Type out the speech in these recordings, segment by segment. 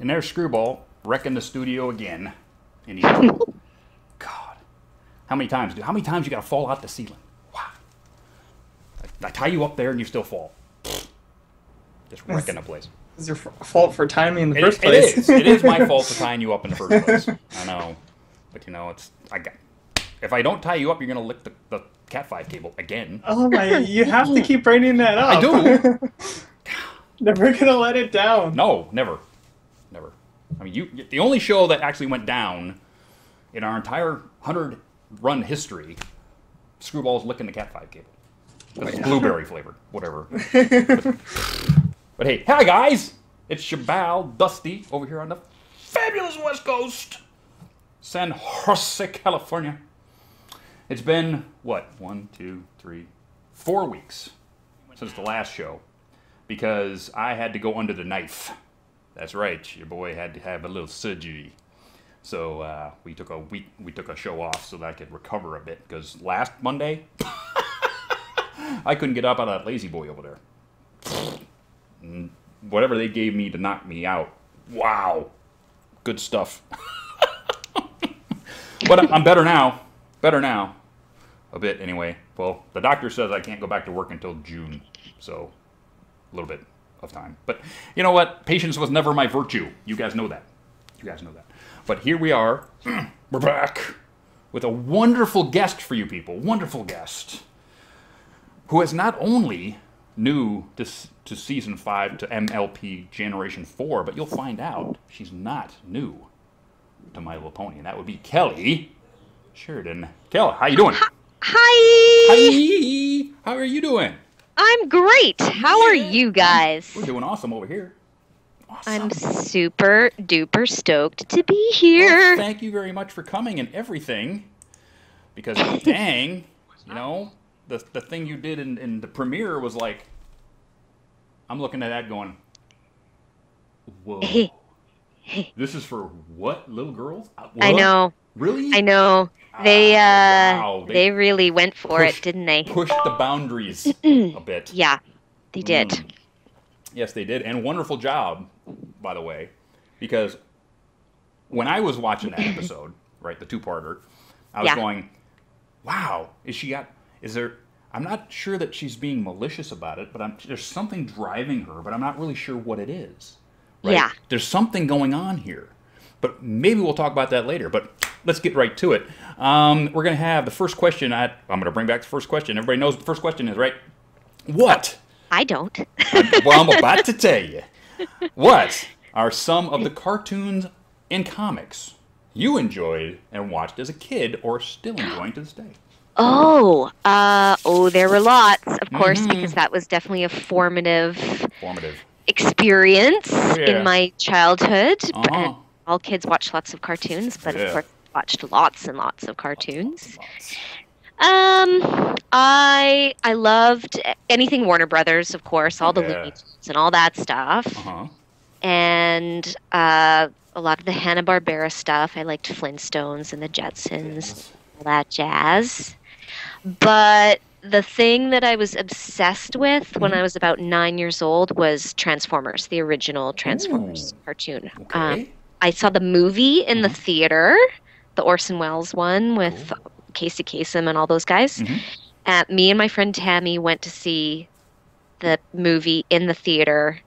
And there's Screwball wrecking the studio again. And he's like, God, how many times you got to fall out the ceiling? Wow. I tie you up there and you still fall. Just wrecking the place. It's your fault for tying me in the first place. It is my fault for tying you up in the first place. I know. But, if I don't tie you up, you're going to lick the Cat 5 cable again. Oh, my. You have to keep bringing that up. I do. Never going to let it down. No, never. Never. I mean, the only show that actually went down in our entire 100-run history, Screwball's licking the Cat 5 cable. Because it's blueberry flavored. Whatever. But hey, hi guys! It's Shabal Dusty over here on the fabulous West Coast, San Jose, California. It's been, what, 1, 2, 3, 4 weeks since the last show, because I had to go under the knife. That's right, your boy had to have a little surgery. So we took a show off so that I could recover a bit, because last Monday, I couldn't get up out of that lazy boy over there. And whatever they gave me to knock me out, wow, good stuff. But I'm better now, a bit anyway. Well, the doctor says I can't go back to work until June, so a little bit of time. But you know what? Patience was never my virtue. You guys know that. But here we are. We're back with a wonderful guest for you people. Wonderful guest who is not only new to Season 5 to MLP Generation 4, but you'll find out she's not new to My Little Pony, and that would be Kelly Sheridan. Kelly, how you doing? Hi! Hi! How are you doing? I'm great. How are you guys? We're doing awesome over here. Awesome. I'm super duper stoked to be here. Well, thank you very much for coming and everything, because dang, you know, the thing you did in the premiere was like, I'm looking at that going, whoa. This is for what? Little girls? What? I know. Really? I know. They wow. they really went for it, didn't they? Pushed the boundaries a bit. Yeah, they did. Yes, they did. And wonderful job, by the way, because when I was watching that episode, right, the two-parter, I was going, wow, I'm not sure that she's being malicious about it, but there's something driving her, but I'm not really sure what it is. Right? Yeah. There's something going on here. But maybe we'll talk about that later. But let's get right to it. We're going to have the first question. I'm going to bring back the first question. Everybody knows what the first question is, right? What? I don't. Well, I'm about to tell you. What are some of the cartoons and comics you enjoyed and watched as a kid or still enjoying to this day? Oh, there were lots, of course, because that was definitely a formative experience in my childhood. All kids watch lots of cartoons, but of course, watched lots and lots of cartoons. I loved anything Warner Brothers, of course, all the Looney Tunes and all that stuff, and a lot of the Hanna-Barbera stuff. I liked Flintstones and the Jetsons, all that jazz. But the thing that I was obsessed with when I was about 9 years old was Transformers, the original Transformers cartoon. Okay. I saw the movie in the theater, the Orson Welles one with Casey Kasem and all those guys. Me and my friend Tammy went to see the movie in the theater,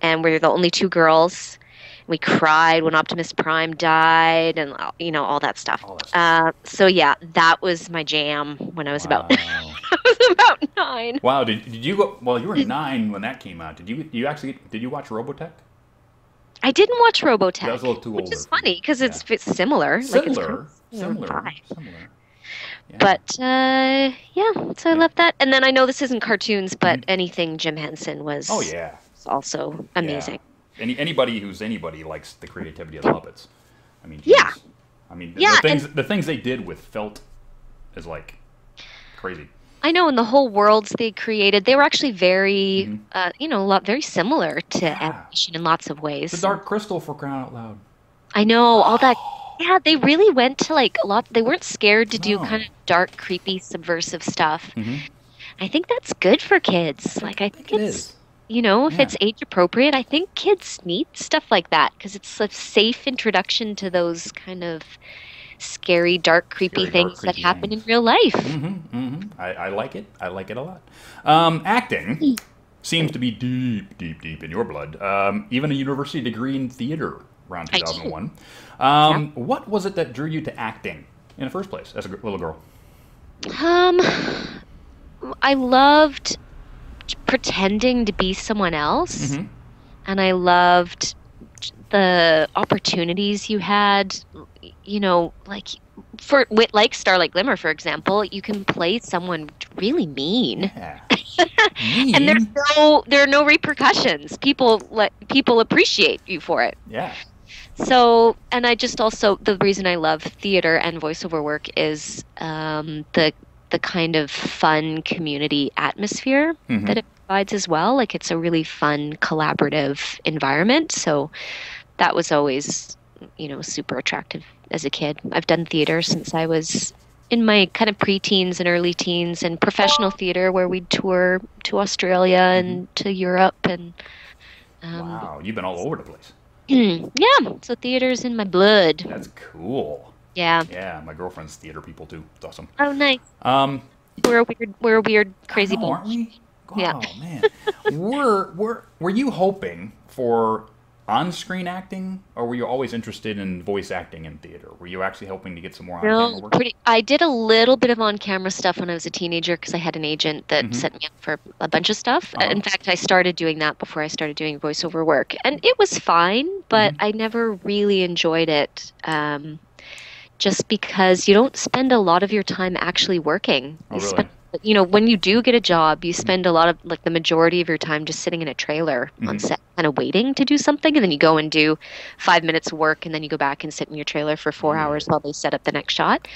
and we were the only two girls. We cried when Optimus Prime died, and all that stuff. So yeah, that was my jam when I was about 9. Wow, did you go? Well, you were 9 when that came out. Did you watch Robotech? I didn't watch Robotech. That was a little too old. Which is funny because it's similar. Similar. Yeah. But so I love that. And then I know this isn't cartoons, but anything Jim Henson was. Also amazing. Yeah. Anybody who's anybody likes the creativity of the Muppets. I mean, geez. I mean, the things they did with felt is like crazy. I know, and the whole worlds they created, they were actually very, very similar to animation in lots of ways. The Dark Crystal, for crying out loud. I know, all that. Yeah, they really went to like a lot. They weren't scared to do kind of dark, creepy, subversive stuff. I think that's good for kids. Like, I think it is. if it's age appropriate, I think kids need stuff like that because it's a safe introduction to those kind of scary, dark, creepy things that happen in real life. I like it. I like it a lot. Acting seems to be deep, deep, deep in your blood. Even a university degree in theater around 2001. What was it that drew you to acting in the first place as a little girl? I loved pretending to be someone else, and I loved the opportunities you had. Like Starlight Glimmer, for example, you can play someone really mean. Yeah. And there are no repercussions. People appreciate you for it. Yeah. So, and I just also, the reason I love theater and voiceover work is the kind of fun community atmosphere that it provides as well. Like, it's a really fun, collaborative environment. So that was always, super attractive as a kid. I've done theater since I was in my kind of preteens and early teens, and professional theater where we'd tour to Australia and to Europe. And wow, you've been all over the place. Yeah, so theater's in my blood. That's cool. Yeah. Yeah, my girlfriend's theater people too. It's awesome. Oh, nice. We're a weird, crazy bunch. Aren't we? Oh, yeah. Man. Were you hoping for on-screen acting, or were you always interested in voice acting in theater? Were you actually hoping to get some more on-camera work? I did a little bit of on-camera stuff when I was a teenager because I had an agent that set me up for a bunch of stuff. In fact, I started doing that before I started doing voiceover work, and it was fine, but I never really enjoyed it. Just because you don't spend a lot of your time actually working. When you do get a job, you spend a lot of, like, the majority of your time just sitting in a trailer on set, kind of waiting to do something, and then you go and do 5 minutes of work, and then you go back and sit in your trailer for 4 hours while they set up the next shot.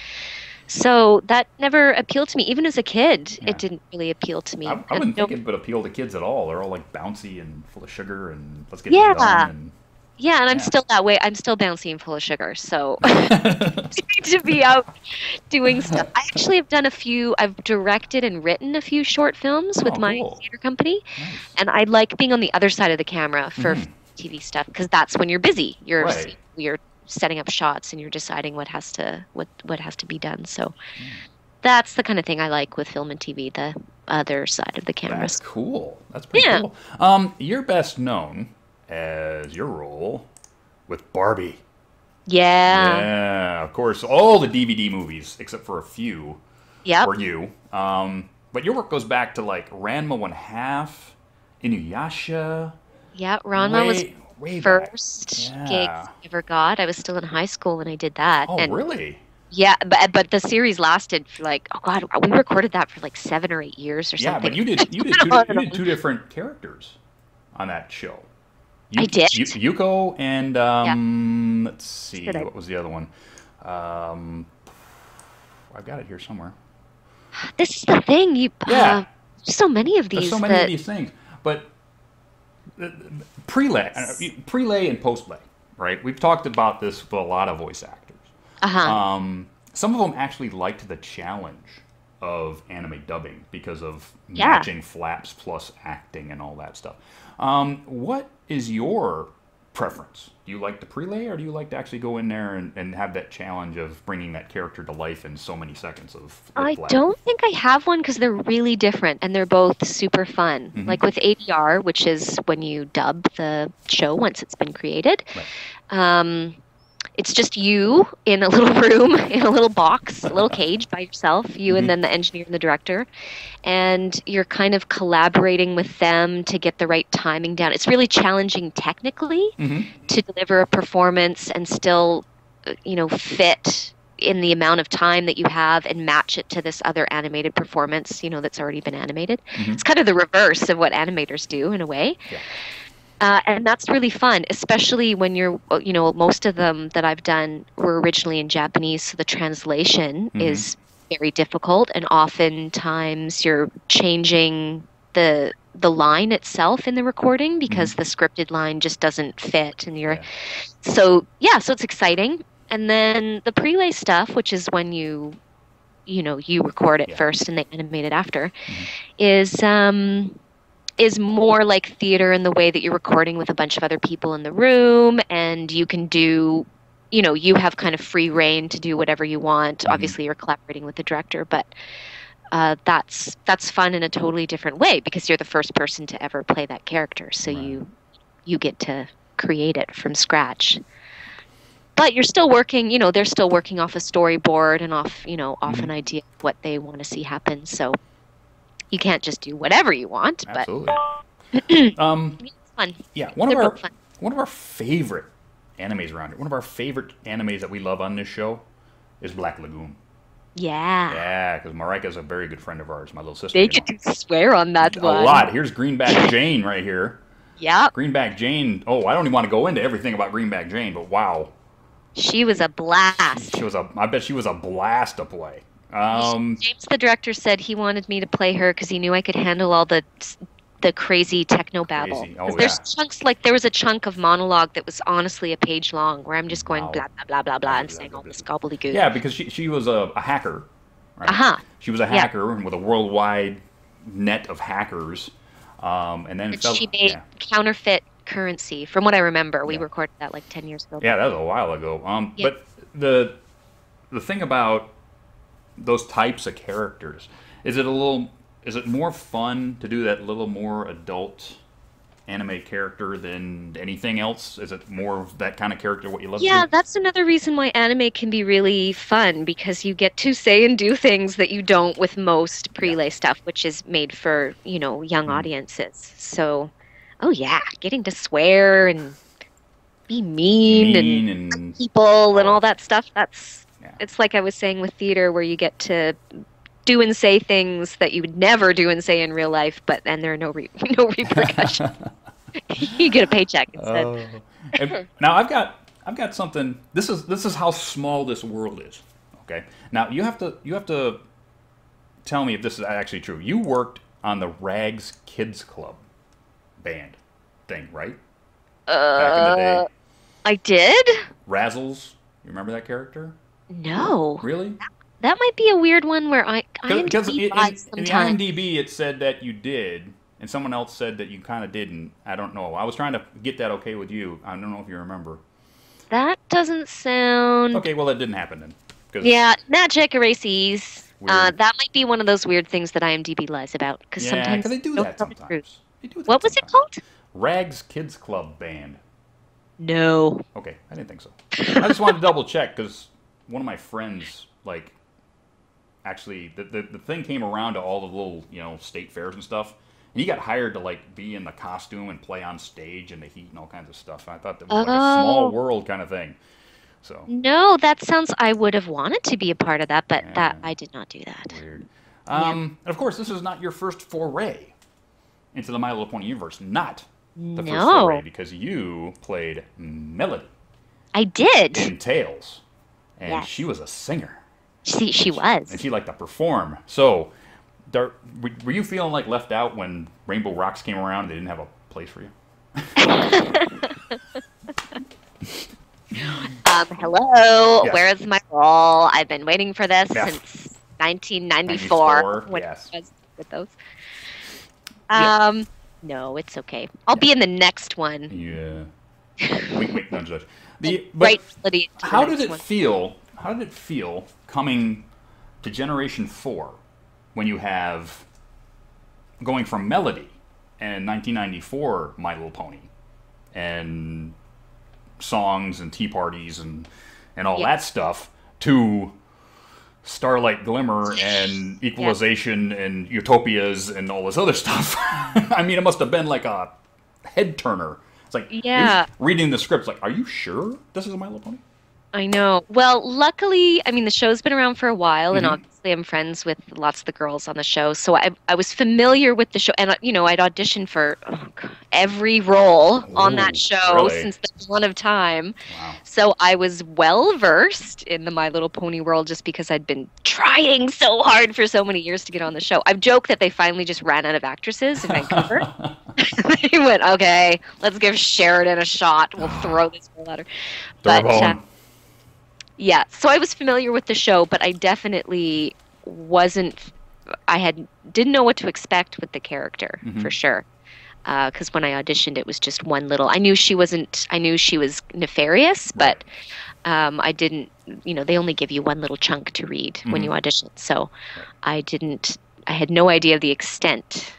So that never appealed to me. Even as a kid, it didn't really appeal to me. I wouldn't think it would appeal to kids at all. They're all, like, bouncy and full of sugar, and let's get this done. And yeah, and I'm still that way. I'm still bouncy and full of sugar, so to be out doing stuff. I actually have done I've directed and written a few short films with my theater company, and I like being on the other side of the camera for TV stuff, because that's when you're busy. You're setting up shots and you're deciding what has to be done. So that's the kind of thing I like with film and TV, the other side of the camera. That's cool. That's pretty cool. You're best known as your role with Barbie. Yeah, of course, all the DVD movies except for a few were you. But your work goes back to, like, Ranma 1/2, Inuyasha. Yeah, Ranma was way first gig I ever got. I was still in high school when I did that. Oh, really? Yeah, but the series lasted for, like, we recorded that for like 7 or 8 years or something. Yeah, but you did two different characters on that show. I did. Yuko and let's see, what was the other one? I've got it here somewhere. This is the thing. There's so many of these. There's so many of these things, but prelay and postlay, right? We've talked about this with a lot of voice actors. Some of them actually liked the challenge of anime dubbing because of matching flaps plus acting and all that stuff. What is your preference? Do you like the prelay, or do you like to actually go in there and have that challenge of bringing that character to life in so many seconds of I don't think I have one, because they're really different and they're both super fun. Like with ADR, which is when you dub the show once it's been created. Right. It's just you in a little room, in a little box, a little cage by yourself, you and then the engineer and the director. And you're kind of collaborating with them to get the right timing down. It's really challenging technically to deliver a performance and still, fit in the amount of time that you have and match it to this other animated performance, that's already been animated. It's kind of the reverse of what animators do in a way. Yeah. And that's really fun, especially when you're, most of them that I've done were originally in Japanese, so the translation is very difficult, and oftentimes you're changing the line itself in the recording because the scripted line just doesn't fit, and so it's exciting. And then the prelay stuff, which is when you record it first and they animate it after, is is more like theater in the way that you're recording with a bunch of other people in the room, and you can do, you know, you have kind of free reign to do whatever you want. Obviously, you're collaborating with the director, but that's fun in a totally different way because you're the first person to ever play that character, so you get to create it from scratch. But you're still working, you know, they're still working off a storyboard and off, you know, off an idea of what they want to see happen. So you can't just do whatever you want. Absolutely. But it's fun. Yeah, one of our favorite animes around here, one of our favorite animes that we love on this show is Black Lagoon. Yeah. Yeah, because MarineACU is a very good friend of ours, my little sister. They get to swear on that one. A lot. Here's Greenback Jane right here. Yeah. Greenback Jane. Oh, I don't even want to go into everything about Greenback Jane, but wow. She was a blast. I bet she was a blast to play. James, the director, said he wanted me to play her because he knew I could handle all the crazy techno babble. Oh, there's chunks, like there was a chunk of monologue that was honestly a page long where I'm just going blah blah blah blah blah and saying all this gobbledygook. Yeah, because she was a hacker. Right? She was a hacker with a worldwide net of hackers, and then she made counterfeit currency. From what I remember, we recorded that like 10 years ago. Yeah, that was a while ago. But the thing about those types of characters is it more fun to do that little more adult anime character than anything else? Is it more of that kind of character what you love? Yeah, that's another reason why anime can be really fun, because you get to say and do things that you don't with most prelay stuff, which is made for, you know, young audiences. So oh yeah, getting to swear and be mean and people and all that stuff. It's like I was saying with theater, where you get to do and say things that you would never do and say in real life, and there are no repercussions. You get a paycheck instead. And now I've got something. This is how small this world is. Okay. Now you have to tell me if this is actually true. You worked on the Rags Kids Club band thing, right? Back in the day. I did? Razzles. You remember that character? No. Really? That might be a weird one where because in the IMDb it said that you did, and someone else said that you kind of didn't. I don't know. I was trying to get that okay with you. I don't know if you remember. That doesn't sound... Okay, well, that didn't happen then. Yeah, magic erases. That might be one of those weird things that IMDb lies about. Because sometimes they do that sometimes. What was it called? Rags Kids Club Band. No. Okay, I didn't think so. I just wanted to double check because one of my friends, like, actually, the thing came around to all the little, you know, state fairs and stuff, and he got hired to, like, be in the costume and play on stage in the heat and all kinds of stuff. I thought that was like a small world kind of thing. So. No, that sounds... I would have wanted to be a part of that, but I did not do that. Weird. And of course, this is not your first foray into the My Little Pony universe. Not the first foray, because you played Melody. I did. In Tales. And she was a singer. She was. And she liked to perform. So, were you feeling like left out when Rainbow Rocks came around and they didn't have a place for you? Hello. Yes. Where is my role? I've been waiting for this since 1994. When I was with those. No, it's okay. I'll be in the next one. Yeah. Wait, no judge. How did it feel? How did it feel coming to Generation 4 when you have going from Melody and 1994 My Little Pony and songs and tea parties and all that stuff to Starlight, Glimmer, and Equalization and Utopias and all this other stuff? I mean, it must have been like a head turner. It's like you're reading the scripts like, are you sure this is My Little Pony? I know. Well, luckily, I mean, the show's been around for a while, and obviously I'm friends with lots of the girls on the show, so I was familiar with the show, and, you know, I'd auditioned for every role on that show since the dawn of time. Wow. So I was well-versed in the My Little Pony world just because I'd been trying so hard for so many years to get on the show. I've joked that they finally just ran out of actresses in Vancouver. They went, okay, let's give Sheridan a shot. We'll throw this role at her. But yeah, so I was familiar with the show, but I definitely didn't know what to expect with the character, for sure. because when I auditioned, it was just one little. I knew she was nefarious, but I didn't. They only give you one little chunk to read when you audition. So I had no idea of the extent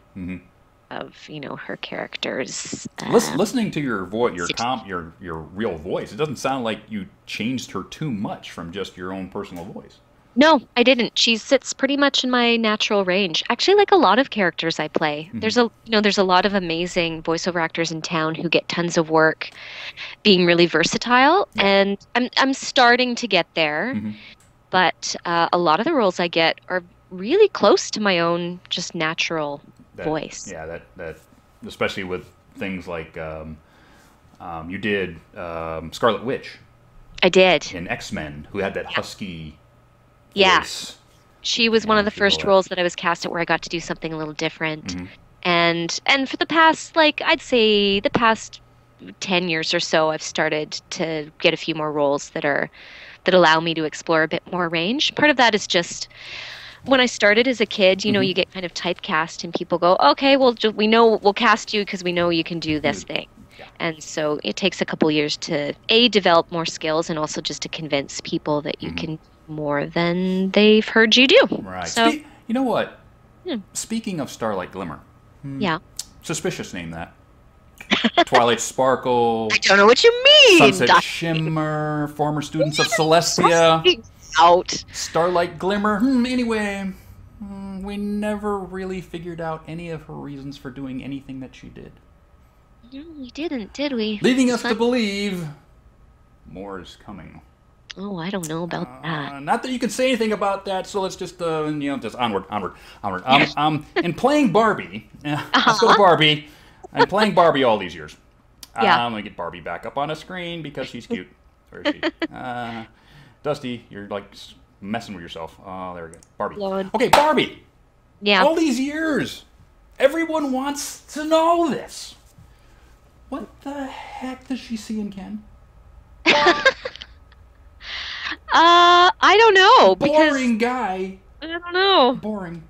of her characters. Listening to your voice, your real voice, it doesn't sound like you changed her too much from just your own personal voice. No, I didn't. She sits pretty much in my natural range. Actually, like a lot of characters I play. There's a lot of amazing voiceover actors in town who get tons of work being really versatile, and I'm starting to get there. But a lot of the roles I get are really close to my own just natural voice. Yeah, that especially with things like you did Scarlet Witch. I did. In X-Men, who had that husky Yeah. voice. She was one of the first roles that I was cast at where I got to do something a little different. And for the past, I'd say the past 10 years or so, I've started to get a few more roles that allow me to explore a bit more range. Part of that is just when I started as a kid, you get kind of typecast and people go, okay, well, we'll cast you because we know you can do this thing. Yeah. And so it takes a couple years to develop more skills and also just to convince people that you can more than they've heard you do. Right. So, you know what? Speaking of Starlight Glimmer. Yeah. Suspicious name, that. Twilight Sparkle. I don't know what you mean. Sunset Shimmer. Former students of Celestia. Out. Starlight Glimmer. Anyway, we never really figured out any of her reasons for doing anything that she did. No, we didn't, did we? Leaving us to believe more is coming. Oh, I don't know about that. Not that you can say anything about that, so let's just, just onward. In playing Barbie, let's go to Barbie. I'm playing Barbie all these years. I'm going to get Barbie back up on a screen because she's cute. Where is she? Dusty, you're messing with yourself. Oh, there we go. Barbie. Lord. Okay, Barbie. Yeah. All these years. Everyone wants to know this. What the heck does she see in Ken? I don't know. Boring guy. I don't know. Boring.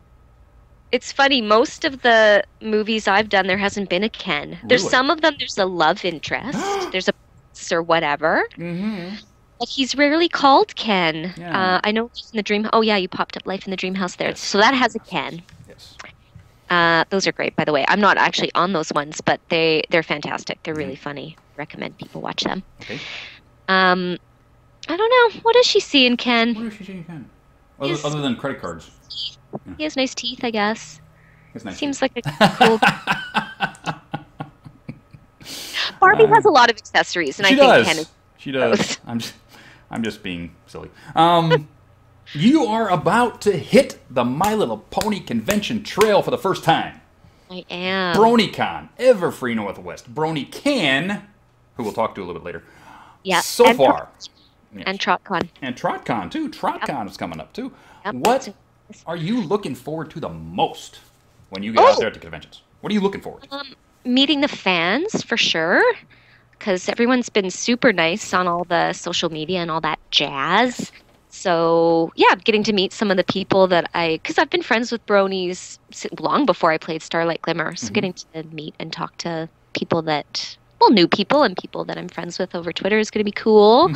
It's funny. Most of the movies I've done, there hasn't been a Ken. Really? There's some of them. There's a love interest. There's a or whatever. But he's rarely called Ken. Yeah. I know Life in the Dream. Oh yeah, you popped up Life in the Dream House there. Yes. So that has a Ken. Yes. Those are great, by the way. I'm not actually on those ones, but they're fantastic. They're really funny. Recommend people watch them. Okay. I don't know. What does she see in Ken? What does she see in Ken? Other than credit cards. He has nice teeth, I guess. Seems teeth. like a cool. Barbie has a lot of accessories, and I think Ken is. She does. I'm just being silly. You are about to hit the My Little Pony convention trail for the first time. I am. BronyCon, Everfree Northwest. BronyCan, who we'll talk to a little bit later. Yeah. So far. And TrotCon. And TrotCon, too. TrotCon is coming up, too. Yep. What are you looking forward to the most when you get out there at the conventions? What are you looking forward to? Meeting the fans, for sure. Because everyone's been super nice on all the social media and all that jazz. So, yeah, getting to meet some of the people that because I've been friends with Bronies long before I played Starlight Glimmer. So getting to meet and talk to people new people and people that I'm friends with over Twitter is going to be cool.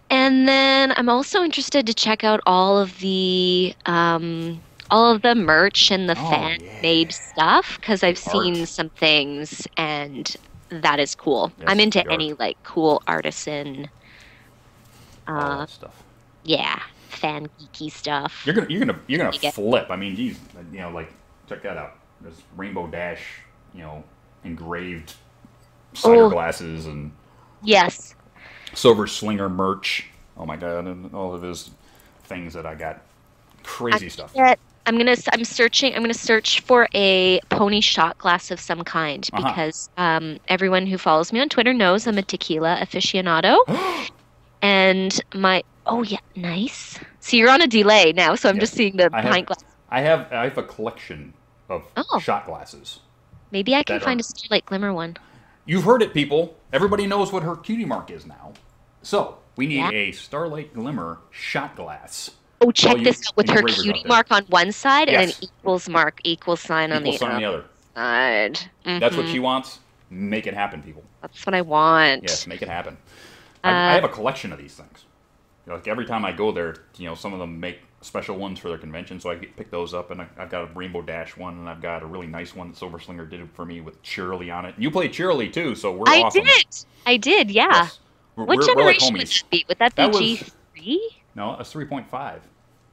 And then I'm also interested to check out all of the merch and the fan-made stuff, because I've seen some things, and that is cool. Yes, I'm into any cool artisan stuff. Yeah, fan geeky stuff. You're gonna flip. I mean, geez, check that out. There's Rainbow Dash, engraved cider glasses and Silver Slinger merch. Oh my god, and all of his things that I got. Crazy stuff. I'm gonna search for a pony shot glass of some kind, because everyone who follows me on Twitter knows I'm a tequila aficionado. And nice. So you're on a delay now, so I'm just seeing the pint glass. I have a collection of shot glasses. Maybe I can find a Starlight Glimmer one. You've heard it, people. Everybody knows what her cutie mark is now. So we need a Starlight Glimmer shot glass. Oh, check this out, with her cutie mark on one side and an equal sign on the other. God. That's what she wants. Make it happen, people. That's what I want. Yes, make it happen. I have a collection of these things. Like every time I go there, some of them make special ones for their convention, so I pick those up. And I've got a Rainbow Dash one, and I've got a really nice one that Silver Slinger did for me with Cheerily on it. You played Cheerily too, so we're awesome. I did, yeah. Yes. What generation would that be? Would that be G3? No, a 3.5.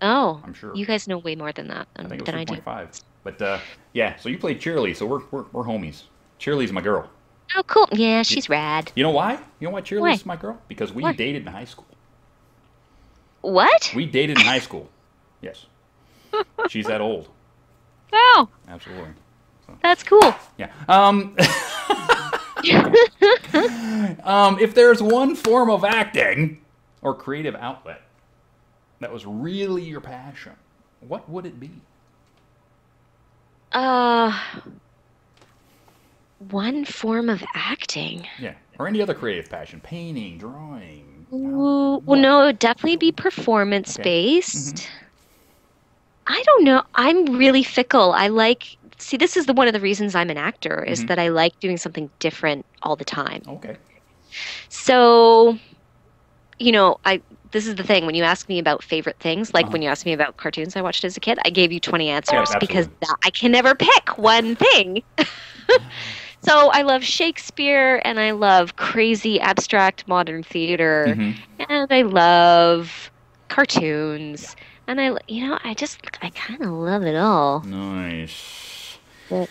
Oh, I'm sure. You guys know way more than that I think it than was I do. 3.5. But yeah, so you played Cheerily, so we're homies. Cheerily's my girl. Oh, cool. Yeah, she's rad. You know why? You know why Cheerily's my girl? Because we dated in high school. What? We dated in high school. Yes. She's that old. Oh. Absolutely. So. That's cool. Yeah. If there's one form of acting or creative outlet that was really your passion, what would it be? One form of acting. Yeah. Or any other creative passion. Painting, drawing. Well, no, it would definitely be performance-based. Okay. I don't know. I'm really fickle. See, this is one of the reasons I'm an actor, is that I like doing something different all the time. Okay. So, this is the thing. When you ask me about favorite things, like when you asked me about cartoons I watched as a kid, I gave you 20 answers because I can never pick one thing. So I love Shakespeare, and I love crazy abstract modern theater, and I love cartoons, and I kind of love it all. Nice. But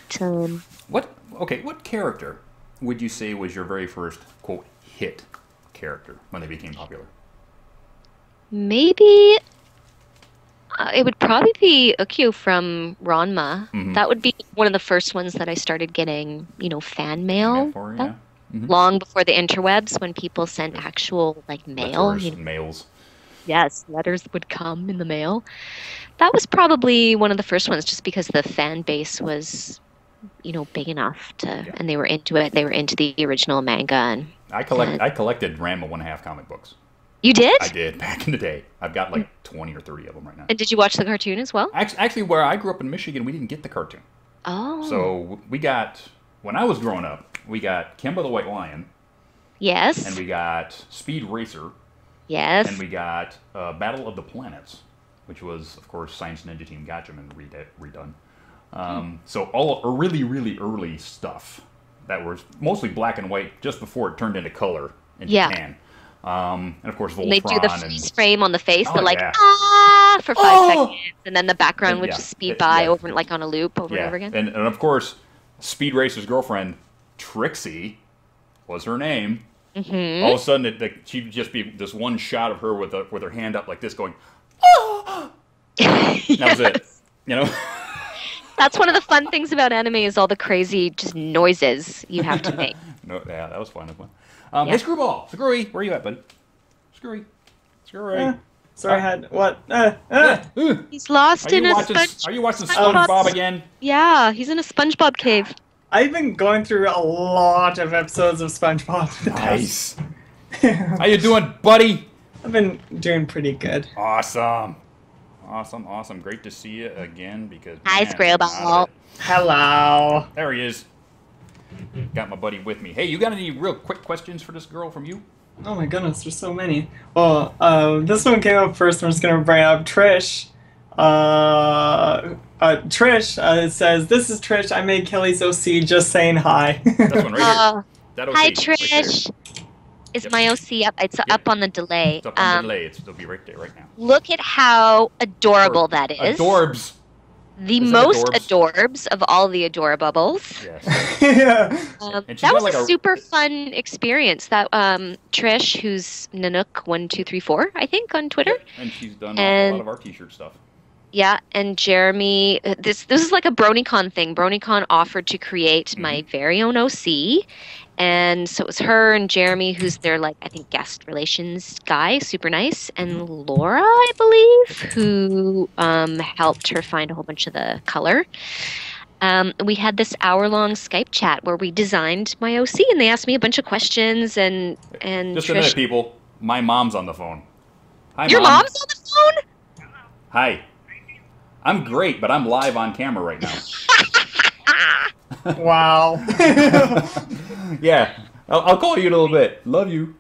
what character would you say was your very first quote hit character when they became popular? Maybe it would probably be MarineACU from Ranma. That would be one of the first ones that I started getting, fan mail. Long before the interwebs, when people sent actual mail. Mails. Yes, letters would come in the mail. That was probably one of the first ones, just because the fan base was, big enough to, and they were into it. They were into the original manga. And I collected Ranma 1/2 comic books. You did? I did, back in the day. I've got 20 or 30 of them right now. And did you watch the cartoon as well? Actually, where I grew up in Michigan, we didn't get the cartoon. Oh. So when I was growing up, we got Kimba the White Lion. Yes. And we got Speed Racer. Yes. And we got Battle of the Planets, which was, of course, Science Ninja Team Gatchaman redone. So all really, really early stuff that was mostly black and white just before it turned into color in Japan. And of course, Voltron. They do the freeze frame on the face. They're for 5 seconds, and then the background would just speed by over on a loop over and over again. And of course, Speed Racer's girlfriend, Trixie, was her name. All of a sudden, she'd just be this one shot of her with her hand up like this, going, "Ah!" That was it. That's one of the fun things about anime, is all the crazy just noises you have to make. That was fun. Hey, Screwball! Screwy! Where are you at, buddy? Screwy. Sorry, I had... What? He's lost in a sponge... Are you watching SpongeBob again? Yeah, he's in a SpongeBob cave. I've been going through a lot of episodes of SpongeBob. Nice. How you doing, buddy? I've been doing pretty good. Awesome. Great to see you again, because... Hi, Screwball. Hello. There he is. Got my buddy with me. Hey, you got any real quick questions for this girl from you? Oh my goodness, there's so many. Well, this one came up first. I'm just going to bring up Trish. Trish says, "This is Trish. I made Kelly's OC, just saying hi." That's one right here. That OC hi, Trish. Right is my OC up? It's up on the delay. It's up on the delay. It'll be right there right now. Look at how adorable that is. Adorbs. The most adorbs of all the adorables. Yes. Yeah. That was a super fun experience. That Trish, who's Nanook1234, I think, on Twitter. Yep. And she's done a lot of our t-shirt stuff. Yeah, and Jeremy, this is like a BronyCon thing. BronyCon offered to create my very own OC, and so it was her and Jeremy, who's their I think guest relations guy, super nice, and Laura, I believe, who helped her find a whole bunch of the color. We had this hour-long Skype chat where we designed my OC, and they asked me a bunch of questions, and just a minute, people. My mom's on the phone. Hi, Your mom's on the phone? Hi. I'm great, but I'm live on camera right now. Wow. Yeah, I'll call you in a little bit. Love you.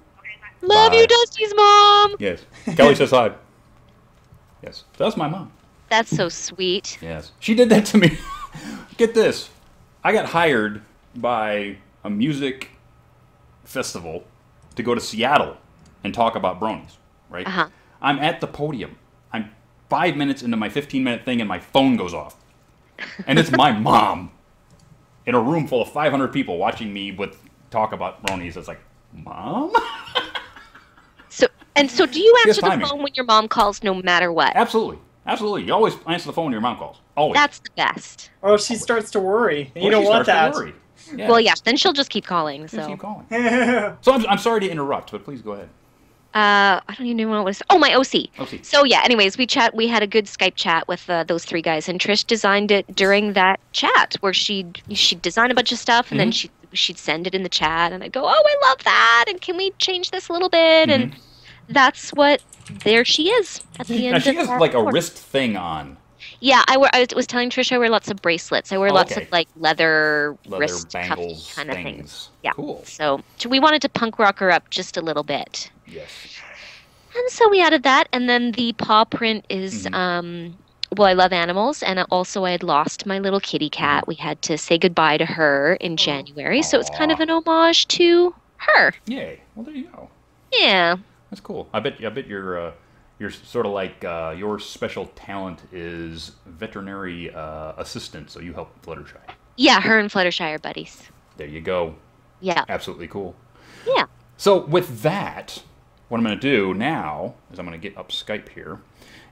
Love Bye. you, Dusty's mom. Yes. Kelly says hi. Yes. That's my mom. That's so sweet. Yes. She did that to me. Get this. I got hired by a music festival to go to Seattle and talk about bronies, right? Uh-huh. I'm at the podium. I'm 5 minutes into my 15-minute thing and my phone goes off. And it's my mom in a room full of 500 people watching me talk about bronies. It's like, Mom? So do you She has answer the timing. phone when your mom calls no matter what? Absolutely. Absolutely. You always answer the phone when your mom calls. Always. That's the best. Or she starts to worry. You Or don't she want starts that. to worry. Yeah. Well, yeah, then she'll just keep calling. Just So keep calling. So I'm sorry to interrupt, but please go ahead. I don't even know what it was. Oh, my OC. OC. So yeah. Anyways, we had a good Skype chat with those three guys, and Trish designed it during that chat where she'd design a bunch of stuff, and then she'd send it in the chat, and I'd go, oh, I love that, and can we change this a little bit? And that's what. There she is at the end. Now, she of has that like a course. wrist thing on. Yeah, I was telling Trish I wear lots of bracelets. I wear lots okay. of like leather wrist bangles cuffy kind of things. things. Yeah. Cool. So we wanted to punk rock her up just a little bit. Yes. And so we added that, and then the paw print is well, I love animals, and also I had lost my little kitty cat. We had to say goodbye to her in January, so it's kind of an homage to her. Yay. Well, there you go. Yeah. That's cool. I bet you're sort of like your special talent is veterinary assistant, so you help Fluttershy. Yeah, her and Fluttershy are buddies. There you go. Yeah. Absolutely cool. Yeah. So with that, what I'm going to do now is I'm going to get up Skype here,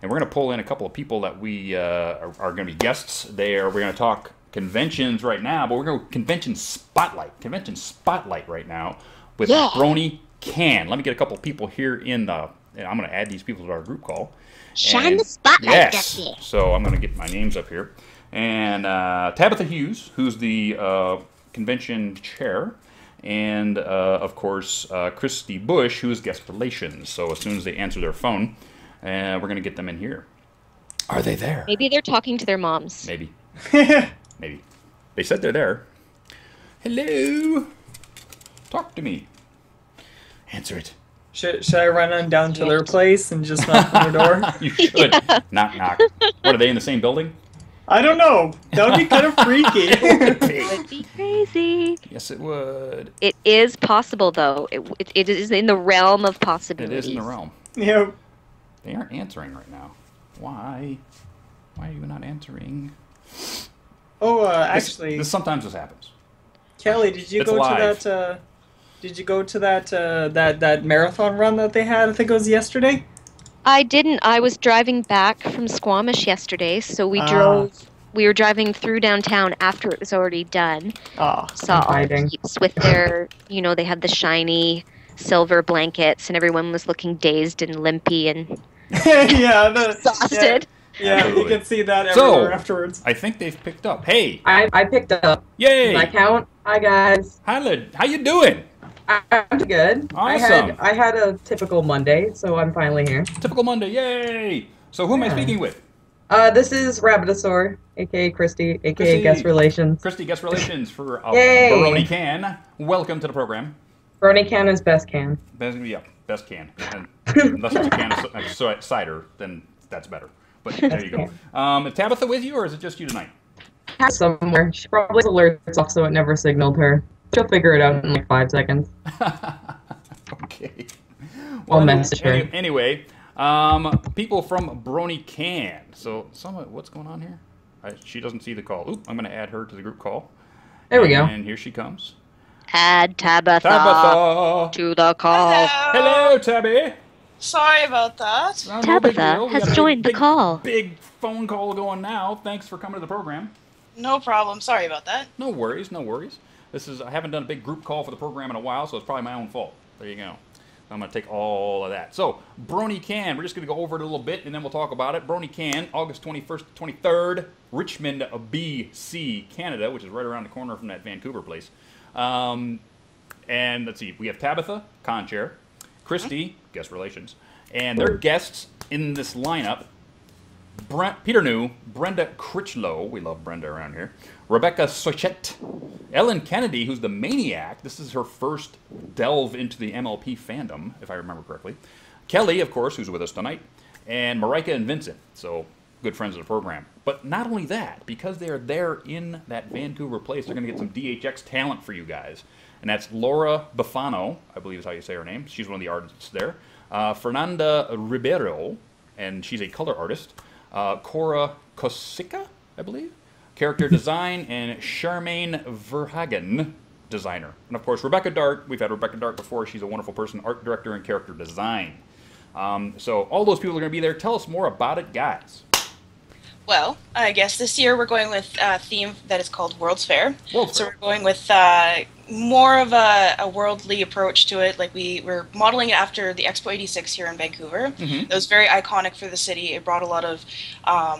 and we're going to pull in a couple of people that we are going to be guests there. We're going to talk conventions right now, but we're going to convention spotlight right now with Brony Can. Let me get a couple of people here in the. And I'm going to add these people to our group call. Shine the spotlight. Yes. Ducky. So I'm going to get my names up here. And Tabitha Hughes, who's the convention chair. And, of course, Christy Bush, who is guest relations. So as soon as they answer their phone, we're going to get them in here. Are they there? Maybe they're talking to their moms. Maybe. Maybe. They said they're there. Hello. Talk to me. Answer it. Should I run on down to their place and just knock on the door? You should. Knock, knock. What, are they in the same building? I don't know. That would be kind of freaky. It would be crazy. Yes, it would. It is possible, though. It is in the realm of It possibilities. is in the realm. Yep. They aren't answering right now. Why? Why are you not answering? Oh, actually, Sometimes this happens. Kelly, did you It's go live. to that? Did you go to that marathon run that they had? I think it was yesterday. I didn't. I was driving back from Squamish yesterday, so we drove. We were driving through downtown after it was already done. Oh, Saw all the peeps with their, they had the shiny silver blankets, and everyone was looking dazed and limpy and yeah, exhausted. Yeah, you Absolutely. can see that everywhere afterwards. I think they've picked up. Hey! I picked up. Yay! My count. Hi guys. How you doing? I'm good. Awesome. I had a typical Monday, so I'm finally here. Typical Monday, yay! So who am I speaking with? This is Rabbitosaur, aka Christy, aka Christy. Guest Relations. Christy, guest relations for Yay! Brony Can. Welcome to the program. Brony can is best can. Best can. And unless it's a can of cider, then that's better. But there you go. Is Tabitha with you, or is it just you tonight? Somewhere. She probably has alerts off, so it never signaled her. She'll figure it out in like 5 seconds. Okay. I'll message her. Anyway, people from Brony Can. So, what's going on here? She doesn't see the call. Oop, I'm going to add her to the group call. There we go. And here she comes. Add Tabitha to the call. Hello, Tabby. Sorry about that. No, no big Tabitha deal. We has got a joined the call. Big phone call going now. Thanks for coming to the program. No problem. Sorry about that. No worries, no worries. I haven't done a big group call for the program in a while, so it's probably my own fault. There you go. I'm going to take all of that. So, Brony Can, we're just going to go over it a little bit, and then we'll talk about it. Brony Can, August 21st to 23rd, Richmond, BC, Canada, which is right around the corner from that Vancouver place. And let's see, we have Tabitha, con chair, Christy, guest relations, and their guests in this lineup Peter New, Brenda Critchlow, we love Brenda around here, Rebecca Sochette, Ellen Kennedy, who's the Maniac, this is her first delve into the MLP fandom, if I remember correctly, Kelly, of course, who's with us tonight, and Marika and Vincent, so good friends of the program. But not only that, because they're there in that Vancouver place, they're going to get some DHX talent for you guys. And that's Laura Bufano, I believe is how you say her name. She's one of the artists there. Fernanda Ribeiro, and she's a color artist. Cora Kosica, I believe. Character design, and Charmaine Verhagen, designer. And of course, Rebecca Dart. We've had Rebecca Dart before. She's a wonderful person, art director and character design. So all those people are going to be there. Tell us more about it, guys. Well, I guess this year we're going with a theme that is called World's Fair. So we're going with more of a worldly approach to it. Like we're modeling it after the Expo 86 here in Vancouver. It was very iconic for the city. It brought a lot of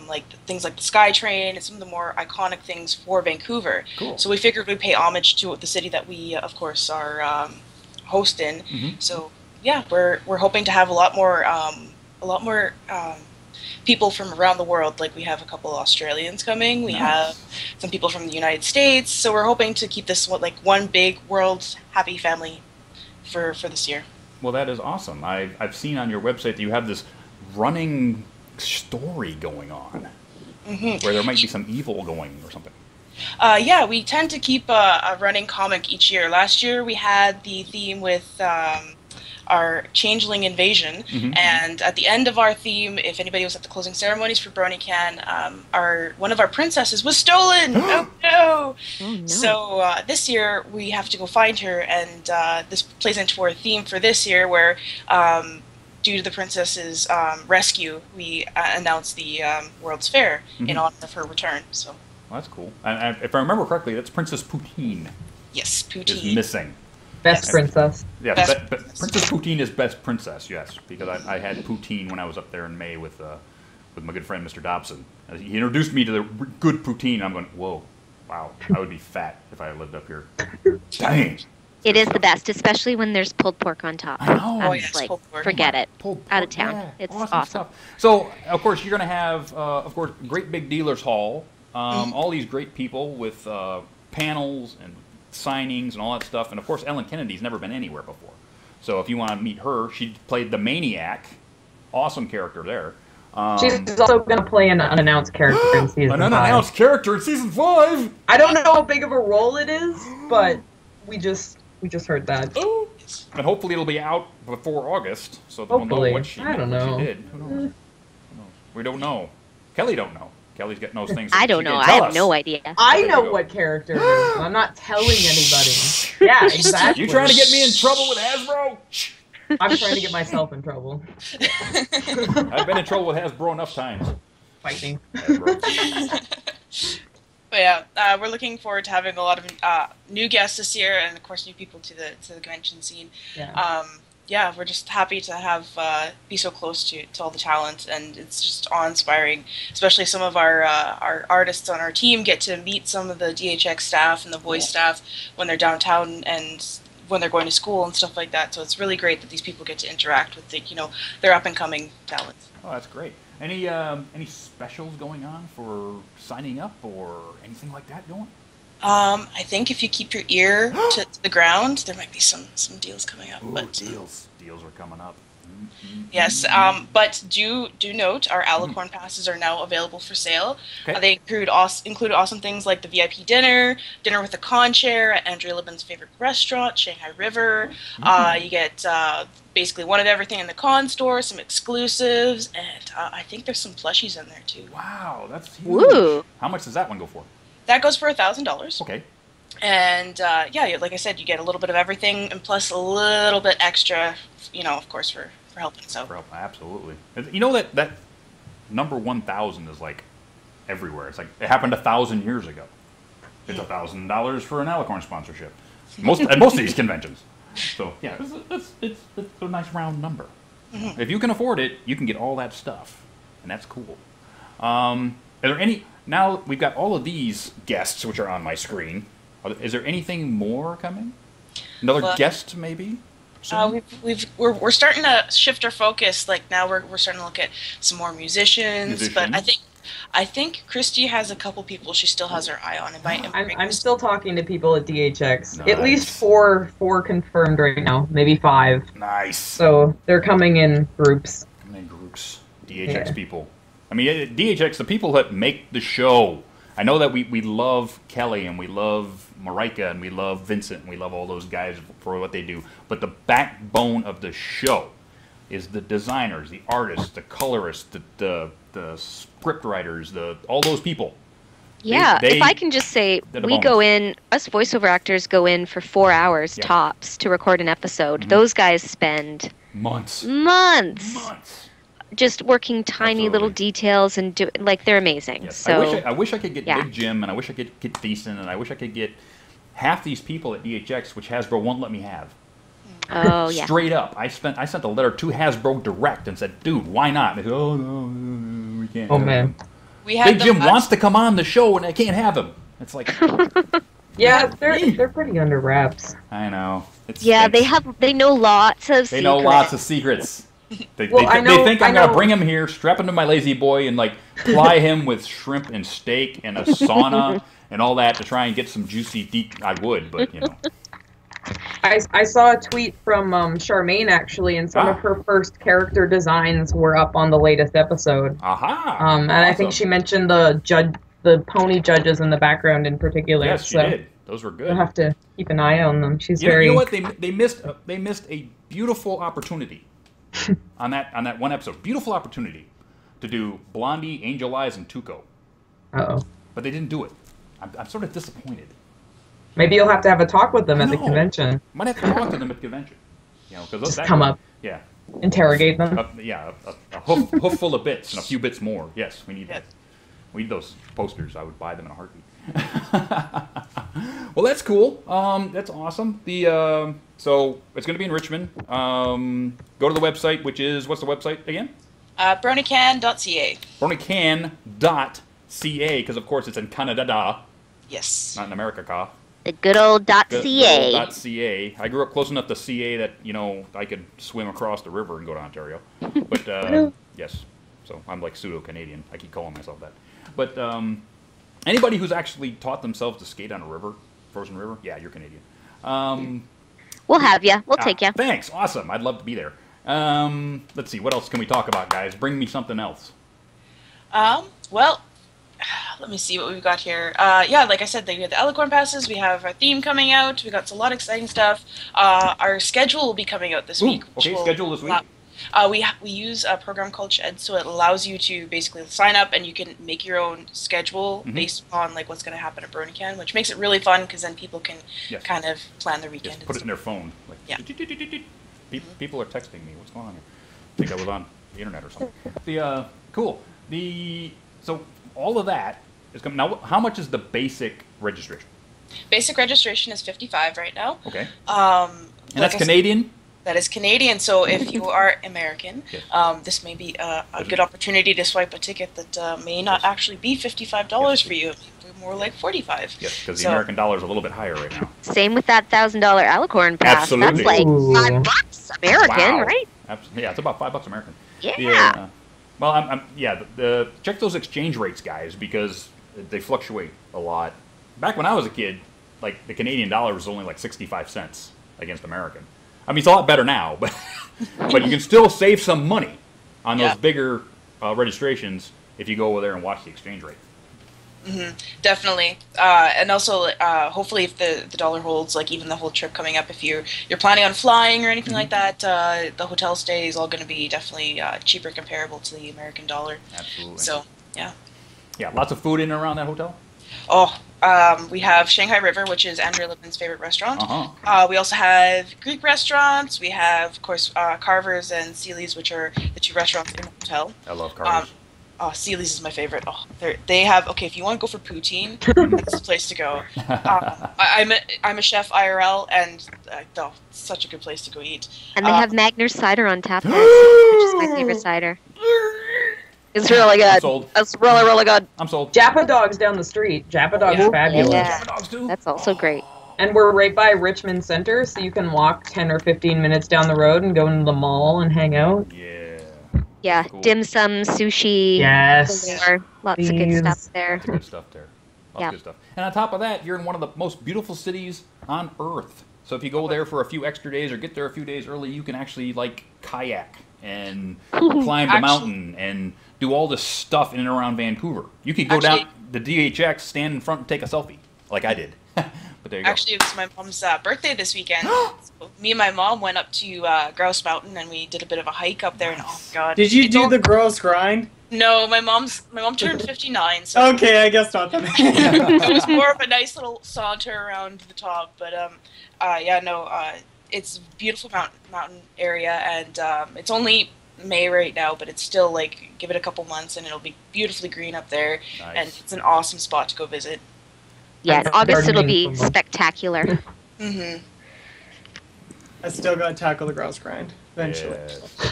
like things like the SkyTrain and some of the more iconic things for Vancouver. Cool. So we figured we'd pay homage to the city that we, of course, are host in. So yeah, we're hoping to have a lot more people from around the world. Like we have a couple of Australians coming, we have some people from the United States, so we're hoping to keep this like one big world happy family for this year. Well, that is awesome. I've seen on your website that you have this running story going on, where there might be some evil going or something. Yeah, we tend to keep a running comic each year. Last year we had the theme with our changeling invasion, and at the end of our theme, if anybody was at the closing ceremonies for Brony one of our princesses was stolen. Oh no! So this year we have to go find her, and this plays into our theme for this year, where due to the princess's rescue, we announced the World's Fair in honor of her return. So well, that's cool. And if I remember correctly, that's Princess Poutine. Yes, Poutine is missing. Best princess. Yeah, Princess Poutine is best princess, yes. Because I had poutine when I was up there in May with my good friend Mr. Dobson. He introduced me to the good poutine. I'm going, whoa, wow, I would be fat if I lived up here. Dang. It is the best, especially when there's pulled pork on top. I know. Oh, yes, like, forget it. Out of town. Yeah, it's awesome. Stuff. So, of course, you're going to have, of course, great big dealers hall. All these great people with panels and signings and all that stuff, and of course Ellen Kennedy's never been anywhere before, so if you want to meet her, she played the Maniac, awesome character there. She's also going to play an unannounced character in season 5. An unannounced character in season 5? I don't know how big of a role it is, but we just heard that. And hopefully it'll be out before August, so that we'll know what she did. Who knows? We don't know. Kelly don't know. Kelly's got those things. I don't know. I have no idea. I know what character it is. I'm not telling anybody. Yeah, exactly. You trying to get me in trouble with Hasbro? I'm trying to get myself in trouble. I've been in trouble with Hasbro enough times. Fighting. But yeah, we're looking forward to having a lot of new guests this year, and of course new people to the convention scene. Yeah. Yeah, we're just happy to have be so close to all the talent, and it's just awe-inspiring. Especially some of our artists on our team get to meet some of the DHX staff and the voice staff when they're downtown and when they're going to school and stuff like that. So it's really great that these people get to interact with their up-and-coming talents. Oh, that's great. Any specials going on for signing up or anything like that going? I think if you keep your ear to the ground, there might be some deals coming up. Ooh, but deals are coming up. Yes, but do note our Alicorn passes are now available for sale. Okay. They include awesome things like the VIP dinner with a con chair at Andrea Libben's favorite restaurant, Shanghai River. You get basically one of everything in the con store, some exclusives, and I think there's some plushies in there too. Wow, that's huge. Woo. How much does that one go for? That goes for $1,000. Okay. And yeah, like I said, you get a little bit of everything, and plus a little bit extra, of course, for helping us out. Absolutely. You know that number 1,000 is like everywhere. It's like it happened 1,000 years ago. It's $1,000 for an Alicorn sponsorship. At most of these conventions. So yeah, it's a nice round number. If you can afford it, you can get all that stuff, and that's cool. Are there any? Now we've got all of these guests, which are on my screen. Is there anything more coming? Another guest, maybe? soon? We're starting to shift our focus. Like now we're starting to look at some more musicians. But I think Christy has a couple people she still has her eye on. I'm still talking to people at DHX. Nice. At least four confirmed right now, maybe 5. Nice. So they're coming in groups. DHX people. I mean, DHX, the people that make the show. I know that we love Kelly and we love Marika and we love Vincent and we love all those guys for what they do. But the backbone of the show is the designers, the artists, the colorists, the script writers, all those people. Yeah, if I can just say, we go in, us voiceover actors go in for 4 hours tops to record an episode. Those guys spend months just working tiny little details and they're amazing. Yes. So I wish I could get Big Jim, and I wish I could get Decent, and I wish I could get half these people at DHX, which Hasbro won't let me have. Oh yeah. Straight up, I sent a letter to Hasbro direct and said, "Dude, why not?" And they said, "Oh no, we can't." Oh man. Big Jim wants to come on the show, and I can't have him. It's like, yeah, they're pretty under wraps. I know. They know lots of. They know lots of secrets. They think I'm gonna bring him here, strap him to my lazy boy, and ply him with shrimp and steak and a sauna and all that to try and get some juicy deep. I would, but you know. I saw a tweet from Charmaine actually, and some of her first character designs were up on the latest episode. Aha! And awesome. I think she mentioned the pony judges in the background in particular. Yes, she did. Those were good. I'll have to keep an eye on them. She's You know what? They missed a beautiful opportunity on that one episode. Beautiful opportunity to do Blondie, Angel Eyes, and Tuco. But they didn't do it. I'm sort of disappointed. Maybe you'll have to have a talk with them at the convention. Might have to talk to them at the convention. You know, just come up. Yeah. Interrogate them. A hoof full of bits and a few bits more. Yes, we need that. We need those posters. I would buy them in a heartbeat. Well, that's cool. That's awesome. So it's going to be in Richmond. Go to the website, which is, what's the website again? Bronycan.ca. Bronycan.ca, because of course it's in Canada. Yes. Not in America. The good old .ca. .ca. I grew up close enough to CA that, I could swim across the river and go to Ontario. But, yes. So I'm like pseudo-Canadian. I keep calling myself that. But anybody who's actually taught themselves to skate on a river, frozen river, yeah, you're Canadian. We'll have you. We'll take you. Thanks. Awesome. I'd love to be there. Let's see. What else can we talk about, guys? Bring me something else. Well, let me see what we've got here. Like I said, we have the Alicorn passes. We have our theme coming out. We got a lot of exciting stuff. Our schedule will be coming out this week. Okay, schedule this week. We use a program called Shed, so it allows you to basically sign up and you can make your own schedule based on what's going to happen at BronyCan, which makes it really fun because then people can kind of plan their weekend. Put it in their phone. People are texting me. What's going on here? I think I was on the internet or something. Cool. So all of that is coming. Now, how much is the basic registration? Basic registration is $55 right now. Okay. And that's Canadian? That is Canadian, so if you are American, this may be a good opportunity to swipe a ticket that may not actually be $55 for you. More like $45. Yes, because the American dollar is a little bit higher right now. Same with that $1,000 Alicorn pass. Absolutely. That's like $5 American, right? Absolutely. Yeah, it's about $5 American. Yeah. Check those exchange rates, guys, because they fluctuate a lot. Back when I was a kid, the Canadian dollar was only 65 cents against American. I mean, it's a lot better now, but you can still save some money on those bigger registrations if you go over there and watch the exchange rate. Definitely, and also hopefully if the dollar holds, even the whole trip coming up, if you're planning on flying or anything like that, the hotel stay is all going to be definitely cheaper comparable to the American dollar. Absolutely. So yeah, lots of food in and around that hotel. We have Shanghai River, which is Andrea Lipman's favorite restaurant. We also have Greek restaurants. We have, of course, Carver's and Sealy's, which are the two restaurants in the hotel. I love Carver's. Sealy's is my favorite. They have, if you want to go for poutine, that's the place to go. I'm a chef IRL, and it's such a good place to go eat. And they have Magner's cider on tap, which is my favorite cider. It's really good. I'm sold. It's really, really good. I'm sold. Japa Dog's down the street. Japa Dog's fabulous. Yeah. Japa Dogs too? That's also great. And we're right by Richmond Center, so you can walk 10 or 15 minutes down the road and go into the mall and hang out. Yeah. Yeah, Cool. dim sum, sushi. Yes. Lots of good stuff there. Lots of good stuff there. Lots of good stuff. And on top of that, you're in one of the most beautiful cities on Earth. So if you go there for a few extra days or get there a few days early, you can actually like kayak and climb the mountain and do all this stuff in and around Vancouver. You could go down the DHX, stand in front and take a selfie, like I did. But there you go. Actually, it was my mom's birthday this weekend. So me and my mom went up to Grouse Mountain and we did a bit of a hike up there. And oh my god! Did you do the gross grind? No, my mom turned 59. So okay, I guess not. It was more of a nice little saunter around the top, but it's a beautiful mountain area, and it's only May right now, but it's still like give it a couple months and it'll be beautifully green up there, and it's an awesome spot to go visit. Yeah, in August it'll be spectacular. Mm-hmm. I still got to tackle the grouse grind eventually.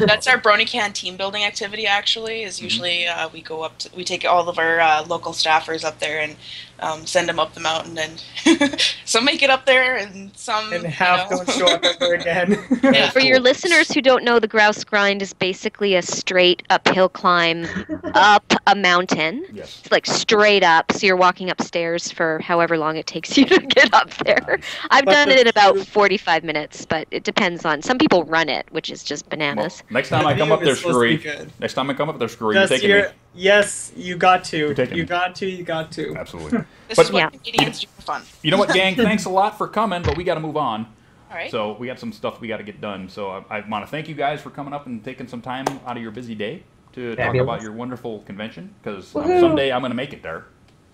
That's our BronyCan team building activity. Actually, is usually we take all of our local staffers up there and send them up the mountain, and some make it up there, and some half don't show up ever again. Yeah. For your listeners who don't know, the grouse grind is basically a straight uphill climb up a mountain. Yes. It's like straight up, so you're walking upstairs for however long it takes you to get up there. I've done it in about 45 minutes, but it depends on. Some people run it, which is just bananas. Well, next time I come up there, Screwy. Next time I come up there, Screwy, you're taking me. Yes, you got to. You got to. Absolutely. This is what Canadians do for fun. You know what, gang? Thanks a lot for coming, but we got to move on. All right. So we got some stuff we got to get done. So I want to thank you guys for coming up and taking some time out of your busy day to talk about your wonderful convention, because someday I'm going to make it there.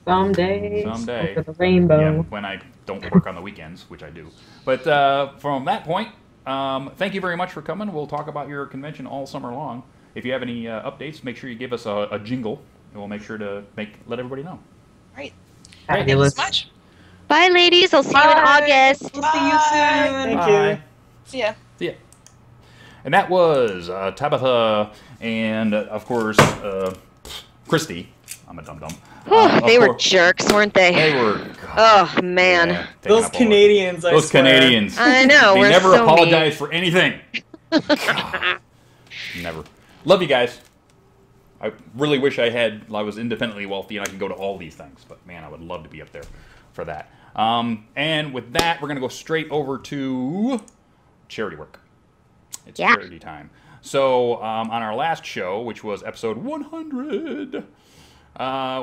Someday. Over the rainbow. Yeah, when I don't work on the weekends, which I do. But from that point, thank you very much for coming. We'll talk about your convention all summer long. If you have any updates, make sure you give us a jingle, and we'll make sure to let everybody know. Right. Thank you so much. Bye, ladies. I'll see you in August. We'll see you soon. Thank you. See ya. See ya. And that was Tabitha and, of course, Christy. I'm a dum-dum. They were jerks, weren't they? They were. God, oh, man. Yeah, those Canadians, I Those swear. Canadians. I know. They we're never so apologize for anything. Never. Love you guys. I really wish I was independently wealthy and I could go to all these things. But, man, I would love to be up there for that. And with that, we're going to go straight over to charity work. It's charity time. So, on our last show, which was episode 100,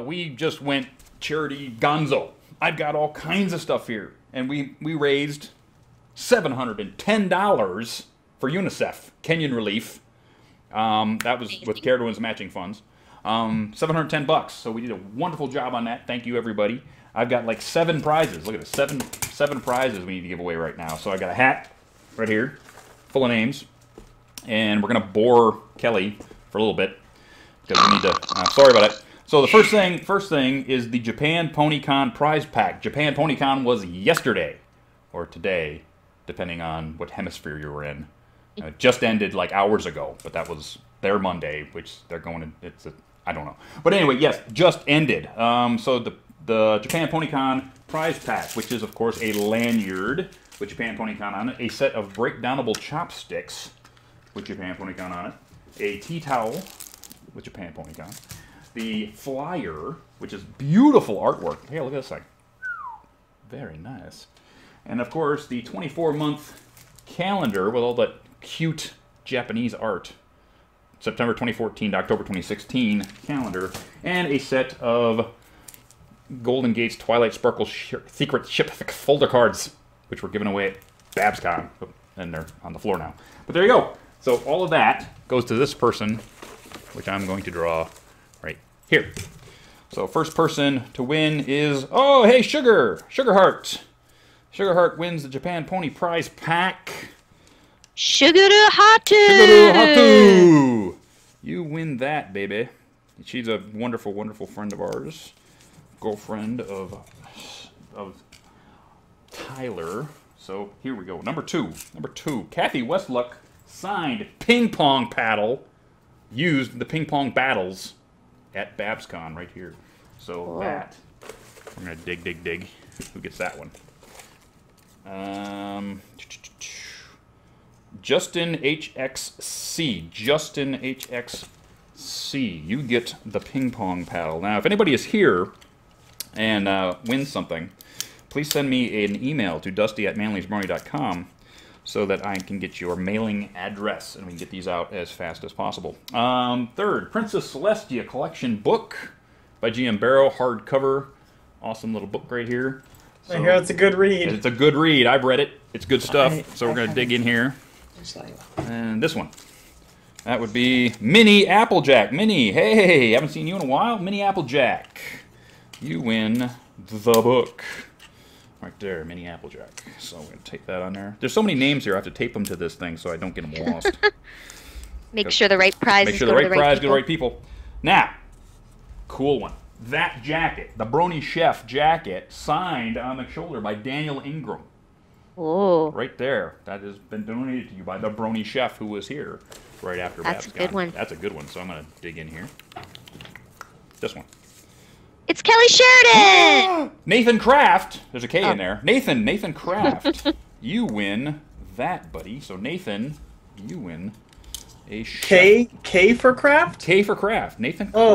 we just went charity gonzo. I've got all kinds of stuff here. And we raised $710 for UNICEF, Kenyan Relief. That was with Carowinds matching funds. $710. So we did a wonderful job on that. Thank you, everybody. I've got like 7 prizes. Look at this, seven prizes we need to give away right now. So I got a hat right here, full of names, and we're gonna bore Kelly for a little bit because we need to. Sorry about it. So the first thing is the Japan PonyCon prize pack. Japan PonyCon was yesterday or today, depending on what hemisphere you were in. It just ended like hours ago, but that was their Monday, which they're going to. I don't know. But anyway, yes, just ended. So the Japan PonyCon prize pack, which is, of course, a lanyard with Japan PonyCon on it, a set of breakdownable chopsticks with Japan PonyCon on it, a tea towel with Japan PonyCon, the flyer, which is beautiful artwork. Hey, look at this thing. Very nice. And, of course, the 24-month calendar with all that cute Japanese art. September 2014 to October 2016 calendar, and a set of Golden Gates Twilight Sparkle Secret Ship folder cards, which were given away at BabsCon, and they're on the floor now. But there you go. So all of that goes to this person, which I'm going to draw right here. So first person to win is, oh, hey, Sugar Heart. Sugar Heart wins the Japan Pony Prize Pack. Suguru Hatu! You win that, baby. She's a wonderful, wonderful friend of ours. Girlfriend of Tyler. So here we go. Number two. Kathy Westluck signed ping pong paddle. Used the ping pong battles at BabsCon right here. So that, we're going to dig. Who gets that one? Justin HXC. Justin HXC. You get the ping pong paddle. Now, if anybody is here and wins something, please send me an email to dusty@manlysbrony.com so that I can get your mailing address and we can get these out as fast as possible. Third, Princess Celestia collection book by GM Barrow, hardcover. Awesome little book right here. So, I hear it's a good read. It's a good read. I've read it. It's good stuff. So we're going to dig in here. And this one. That would be Minnie Applejack. Minnie, hey, haven't seen you in a while. Minnie Applejack. You win the book. Right there, Minnie Applejack. So we're going to tape that on there. There's so many names here, I have to tape them to this thing so I don't get them lost. Make sure the right prizes go to the right people. Now, cool one. That jacket, the Brony Chef jacket, signed on the shoulder by Daniel Ingram. Oh. Right there. That has been donated to you by the Brony Chef who was here right after That's a good one. That's a good one, so I'm going to dig in here. This one. It's Kelly Sheridan! Nathan Kraft. There's a K in there. Nathan Kraft. You win that, buddy. So Nathan, you win a K for Kraft? K for Kraft. Nathan Kraft. Oh,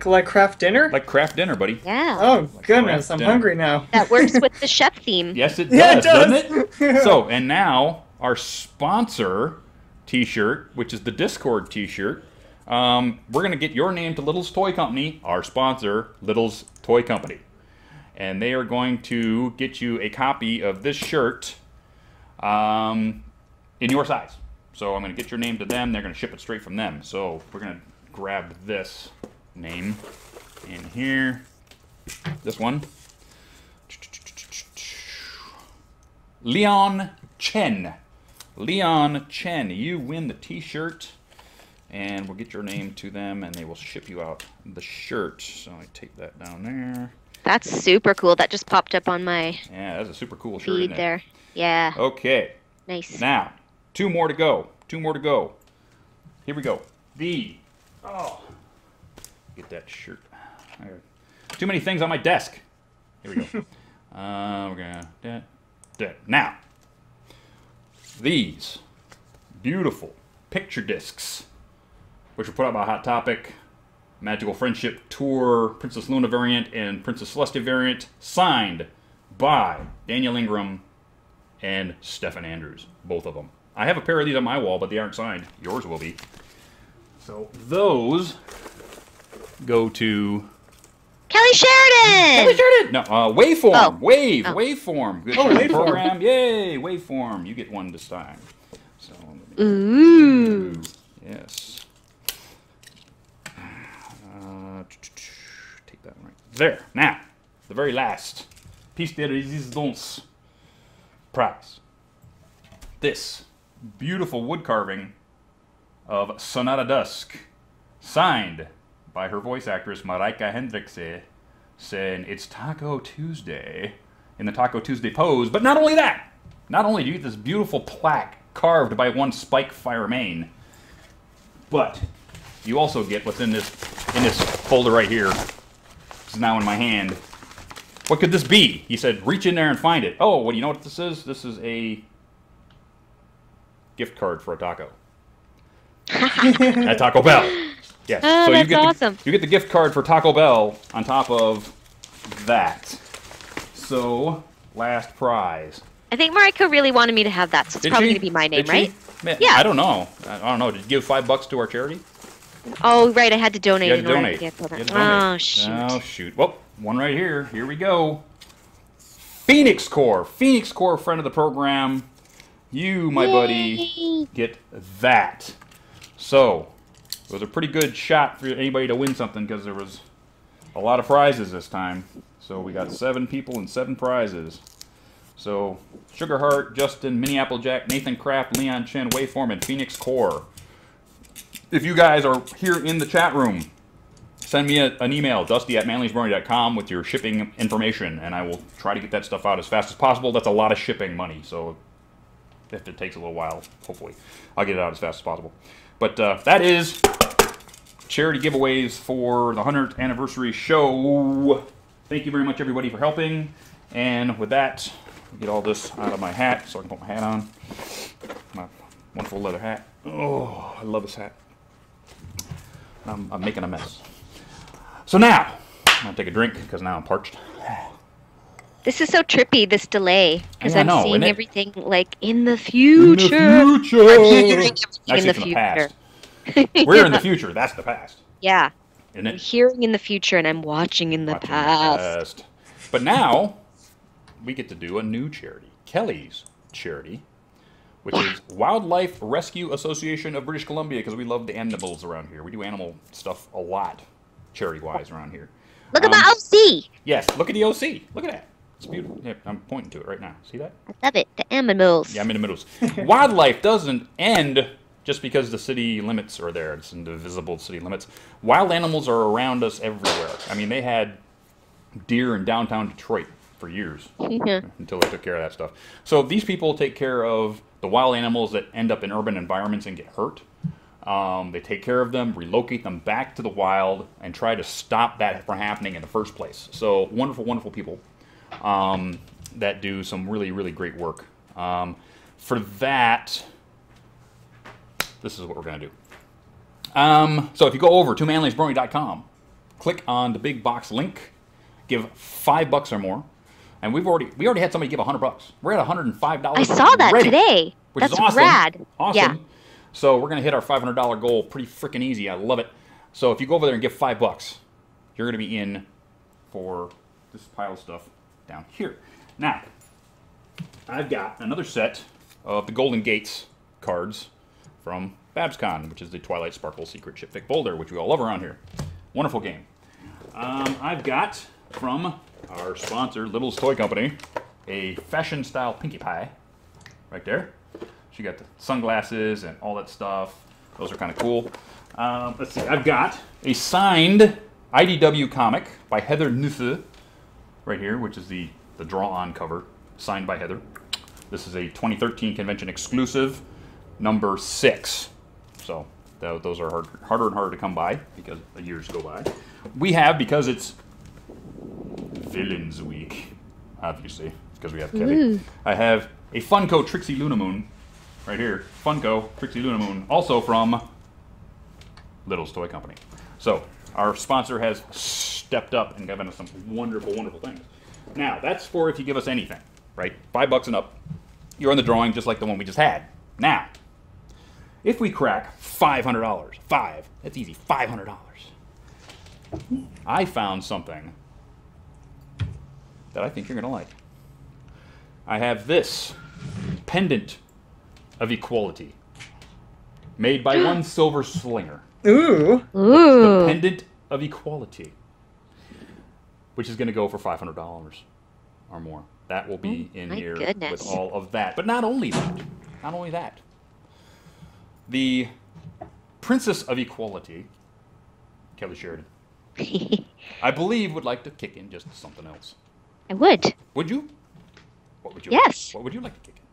like Kraft dinner? Like Kraft dinner, buddy. Yeah. Oh, goodness. I'm hungry now. That works with the chef theme. Yes, it does, Yeah, it does. doesn't it? So, and now our sponsor t-shirt, which is the Discord t-shirt. We're going to get your name to Little's Toy Company, our sponsor, Little's Toy Company. And they are going to get you a copy of this shirt in your size. So I'm going to get your name to them. They're going to ship it straight from them. So we're going to grab this name in here. This one. Leon Chen. Leon Chen. You win the t-shirt. And we'll get your name to them, and they will ship you out the shirt. So I take that down there. That's super cool. That just popped up on my Yeah, that's a super cool shirt, feed isn't it? there. Yeah. Okay. Nice. Now, two more to go. Two more to go. Here we go. Get that shirt. Too many things on my desk. Here we go. We're gonna... Now, these beautiful picture discs, which were put out by Hot Topic, Magical Friendship Tour, Princess Luna variant, and Princess Celestia variant, signed by Daniel Ingram and Stephen Andrews, both of them. I have a pair of these on my wall, but they aren't signed. Yours will be. So those go to... Kelly Sheridan! Kelly Sheridan! No, Waveform. Oh. Waveform. Good Waveform. program. Yay, Waveform. You get one this time. So, Ooh. Yes. Take that one right there. Now, the very last piece de resistance prize. This beautiful wood carving of Sonata Dusk, signed by her voice actress Marijke Hendrikse, saying it's Taco Tuesday in the Taco Tuesday pose. But not only that, not only do you get this beautiful plaque carved by one Spike Firemain, but you also get what's in this folder right here. This is now in my hand. What could this be? He said, reach in there and find it. Oh, well, you know what this is? This is a gift card for a taco. At Taco Bell. Yes. Oh, so that's awesome. You get the gift card for Taco Bell on top of that. So, last prize. I think Mariko really wanted me to have that, so it's probably going to be my name, right? Yeah. I don't know. Did you give $5 to our charity? Oh, right. I had to donate. You had to in order donate. to get that. You had to donate. Oh, shoot. Oh, shoot. Well, one right here. Here we go. Phoenix Core. Phoenix Core, friend of the program. You, my buddy, get that. So, it was a pretty good shot for anybody to win something because there was a lot of prizes this time. So we got 7 people and 7 prizes. So, Sugarheart, Justin, Minnie Applejack, Nathan Kraft, Leon Chen, Waveform, and Phoenix Core. If you guys are here in the chat room, send me an email, dusty@manlysbrony.com, with your shipping information, and I will try to get that stuff out as fast as possible. That's a lot of shipping money, so if it takes a little while, hopefully, I'll get it out as fast as possible. But that is charity giveaways for the 100th anniversary show. Thank you very much, everybody, for helping. And with that, Get all this out of my hat so I can put my hat on. My wonderful leather hat. Oh, I love this hat. I'm making a mess. So now, I'm going to take a drink because now I'm parched. This is so trippy, this delay, because I I'm know, seeing isn't it? everything like in the future. In the future! I'm hearing everything Actually, in the it's in the past. future. We're in the future. That's the past. Yeah. Isn't I'm it? hearing in the future and I'm watching in the Watching past. But now, we get to do a new charity. Kelly's charity, which is Wildlife Rescue Association of British Columbia, because we love the animals around here. We do animal stuff a lot, charity-wise, around here. Look at my OC! Yes, look at the OC. Look at that. It's beautiful. Yeah, I'm pointing to it right now. See that? I love it. The animals. Yeah, I'm in the middle. Wildlife doesn't end just because the city limits are there. It's indivisible city limits. Wild animals are around us everywhere. I mean, they had deer in downtown Detroit for years until they took care of that stuff. So these people take care of the wild animals that end up in urban environments and get hurt. They take care of them, relocate them back to the wild, and try to stop that from happening in the first place. So wonderful, wonderful people that do some really, really great work. For that, this is what we're going to do. So if you go over to manlysbrony.com, click on the big box link, give $5 or more, and we already had somebody give $100. We're at $105. I saw that already, today. which That's is awesome. rad. Awesome. Yeah. So we're going to hit our $500 goal pretty freaking easy. I love it. So if you go over there and give $5, you're going to be in for this pile of stuff down here. Now, I've got another set of the Golden Gates cards from BabsCon, which is the Twilight Sparkle Secret Chip Fic Boulder, which we all love around here. Wonderful game. I've got from our sponsor, Little's Toy Company, a fashion-style Pinkie Pie right there. She got the sunglasses and all that stuff. Those are kind of cool. Let's see. I've got a signed IDW comic by Heather Nusse right here, which is the draw-on cover, signed by Heather. This is a 2013 convention exclusive, number 6. So those are harder and harder to come by because the years go by. We have, because it's Villains Week, obviously, because we have Kelly. I have a Funko Trixie Lunamoon right here. Funko Trixie Lunamoon, also from Little's Toy Company. So our sponsor has stepped up and given us some wonderful, wonderful things. Now, that's for if you give us anything, right? $5 and up, you're in the drawing just like the one we just had. Now, if we crack $500, that's easy, $500. I found something that I think you're going to like. I have this pendant of equality made by one Silver Slinger. Ooh. Ooh. The pendant of equality, which is going to go for $500 or more. That will be in here with all of that. But not only that, the Princess of Equality, Kelly Sheridan, I believe would like to kick in just something else. I would. Would you? What would you? Yes. What would you like to kick in?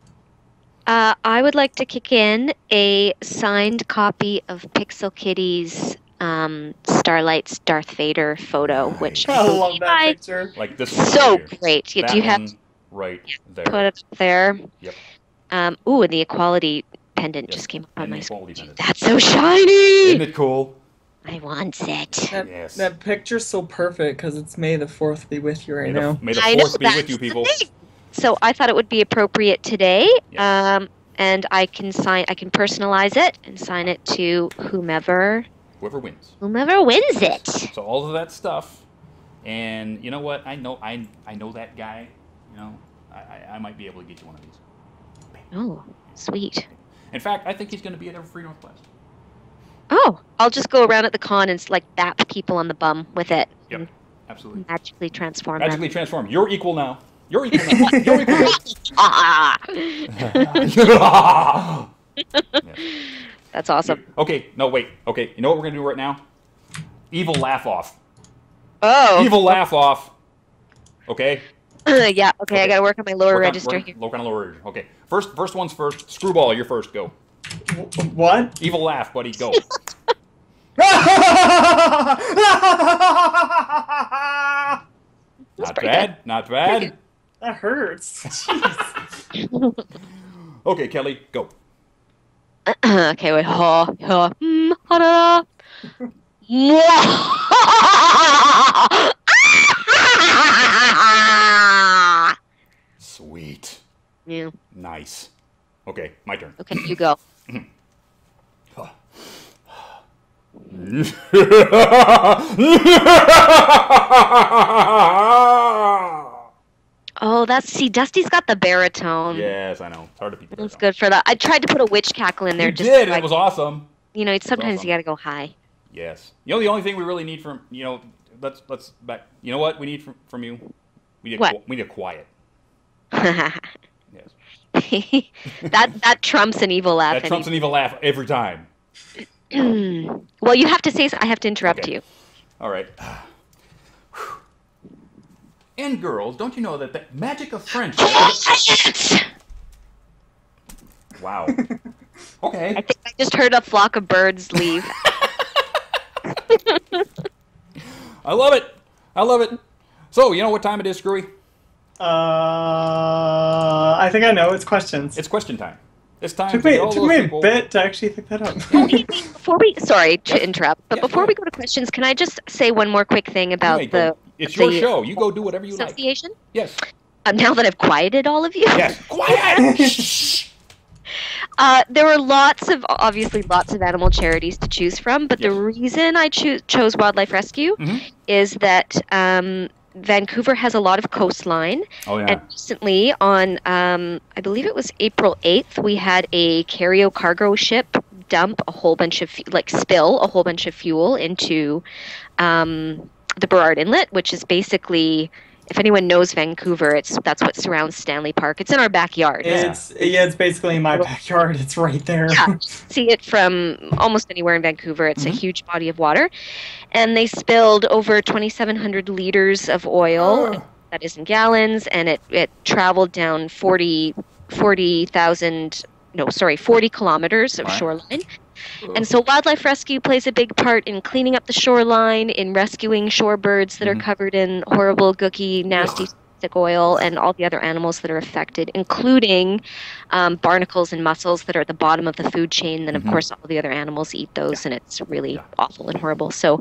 I would like to kick in a signed copy of Pixel Kitty's Starlight's Darth Vader photo, which I love that picture. Like this one so right here. great. Do you have right there? Put it there. Yep. Ooh, and the equality pendant just came up on And my the screen. equality pendant. That's so shiny. Isn't it cool? I want it. Yes. That picture's so perfect because it's May the 4th be with you right now. May the I know, 4th be with you, that's people. the thing. So I thought it would be appropriate today. Yes. And I can personalize it and sign it to whomever wins. Whomever wins it. So all of that stuff, and you know what? I know that guy. You know, I might be able to get you one of these. Oh, sweet. In fact, I think he's going to be at every Free Northwest. Oh, I'll just go around at the con and like bap people on the bum with it. Yep, absolutely. Magically transform Magically them. transform. You're equal now. You're equal now. You're equal now. Yeah. That's awesome. Okay, no, wait. Okay, you know what we're going to do right now? Evil laugh off. Oh. Evil laugh off. Okay? Yeah, okay, I got to work on my lower register here. Work on a lower register. Okay. First one's first. Screwball, you're first. Go. What? Evil laugh, buddy. Go. Not bad. Not bad. That hurts. Jeez. Okay, Kelly, go. Okay, wait. Ha, ha, ha, Sweet. Yeah. Nice. Okay, my turn. Okay, you go. Oh, see, Dusty's got the baritone. Yes, I know. It's hard to beat the That's baritone. good for that. I tried to put a witch cackle in there. You just did. so It was awesome. You know, sometimes awesome. you gotta go high. Yes. You know, the only thing we really need from, you know, let's back. You know what we need from you? We need What? we need a quiet. Yes. that trumps an evil laugh. That trumps an evil laugh every time. Well, you have to say. I have to interrupt Okay. you. All right. And girls, don't you know that the magic of friendship? Wow. Okay. I think I just heard a flock of birds leave. I love it. I love it. So, you know what time it is, Screwy? I think I know. It's questions. It's question time. It's time Took to me, get all it took those me a people. bit to actually pick that up. Sorry to interrupt, but Yeah, before go we go to questions, can I just say one more quick thing about You may go. It's your show. You go do whatever you like. association? Yes. Now that I've quieted all of you, Yes. Quiet. Shh. there were obviously lots of animal charities to choose from, but the Yes. reason I chose Wildlife Rescue is that Vancouver has a lot of coastline. Oh, yeah. And recently, on I believe it was April 8th, we had a cargo ship dump a whole bunch of spill a whole bunch of fuel into the Burrard Inlet, which is basically, if anyone knows Vancouver, that's what surrounds Stanley Park. It's in our backyard. It's basically in my backyard. It's right there. Yeah, see it from almost anywhere in Vancouver. It's a huge body of water. And they spilled over 2,700 liters of oil, that is in gallons, and it traveled down 40 kilometers of shoreline. And so Wildlife Rescue plays a big part in cleaning up the shoreline, in rescuing shorebirds that are covered in horrible, gooky, nasty stick oil, and all the other animals that are affected, including barnacles and mussels that are at the bottom of the food chain. Then, of course, all the other animals eat those, and it's really awful and horrible. So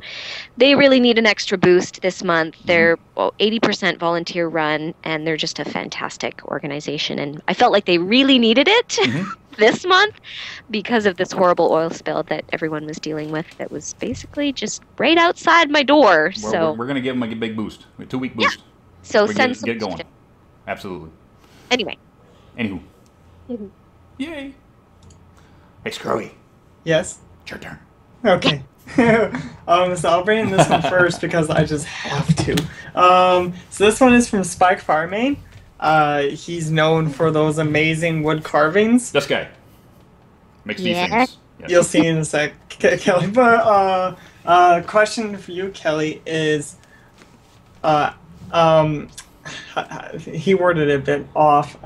they really need an extra boost this month. They're 80% volunteer run, and they're just a fantastic organization. And I felt like they really needed it this month because of this horrible oil spill that everyone was dealing with that was basically just right outside my door. We're going to give them a big boost. A 2-week boost. So We send get going. Absolutely. Anyway. Anywho. Yay. Hey, Screwy. Yes? It's your turn. Okay. So I'll bring in this one first because I just have to. So this one is from Spike Farmane. He's known for those amazing wood carvings. This guy. Makes these Yeah. things. Yes. You'll see in a sec, Kelly. But question for you, Kelly, is he worded it a bit off.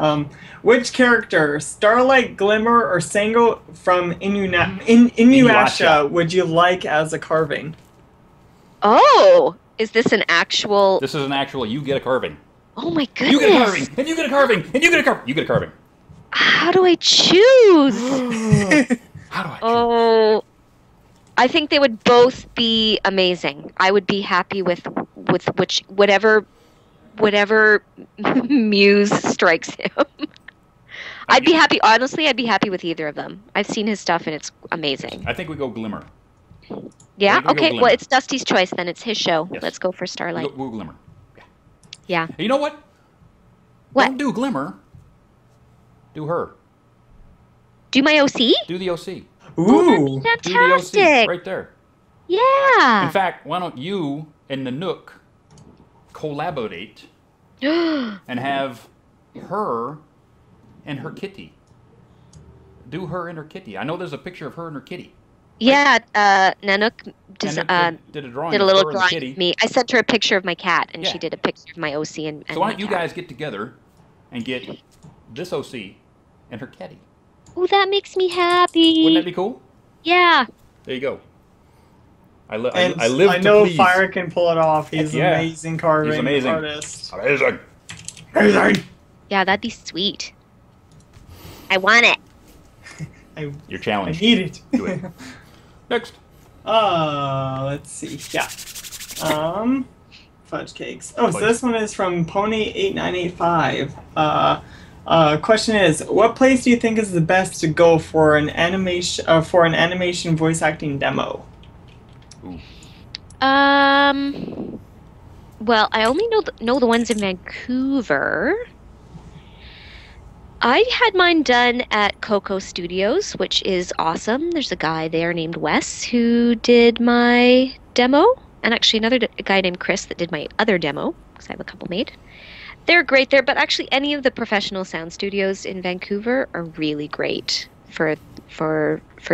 Which character, Starlight, Glimmer, or Sango from Inuyasha, would you like as a carving? Oh, is this an actual... This is an actual, you get a carving. Oh my goodness. You get a carving, and you get a carving, and you get a carving. You get a carving. How do I choose? How do I choose? Oh, I think they would both be amazing. I would be happy with whatever muse strikes him. I'd be happy, honestly, I'd be happy with either of them. I've seen his stuff and it's amazing. I think we go Glimmer. Yeah? I think we go Okay, Glimmer. well, it's Dusty's choice then. It's his show. Yes. Let's go for Starlight. We'll go Glimmer. Yeah. You know what? What? Don't do Glimmer. Do her. Do my OC? Do the OC. Ooh. Do the OC Fantastic. right there. Yeah. In fact, why don't you and Nanook collaborate and have her and her kitty. Do her and her kitty. I know there's a picture of her and her kitty. Yeah, Nanook Did a drawing. did a of little her and the drawing kitty. of me. I sent her a picture of my cat, and Yeah. she did a picture of my OC and So why my don't you cat. guys get together and get this OC and her kitty? Oh, that makes me happy. Wouldn't that be cool? Yeah. There you go. I And live I to know please. Fire can pull it off. He's Yeah. an amazing carving He's amazing. artist. Amazing. Yeah, that'd be sweet. I want it. You're challenged. I need it. Do it. Next. Let's see. Yeah. Fudge cakes. Oh, so this one is from Pony8985. Question is, what place do you think is the best to go for an animation voice acting demo? Ooh. Well, I only know the ones in Vancouver. I had mine done at Coco Studios, which is awesome. There's a guy there named Wes who did my demo, and actually another guy named Chris that did my other demo, because I have a couple made. They're great there, but actually any of the professional sound studios in Vancouver are really great for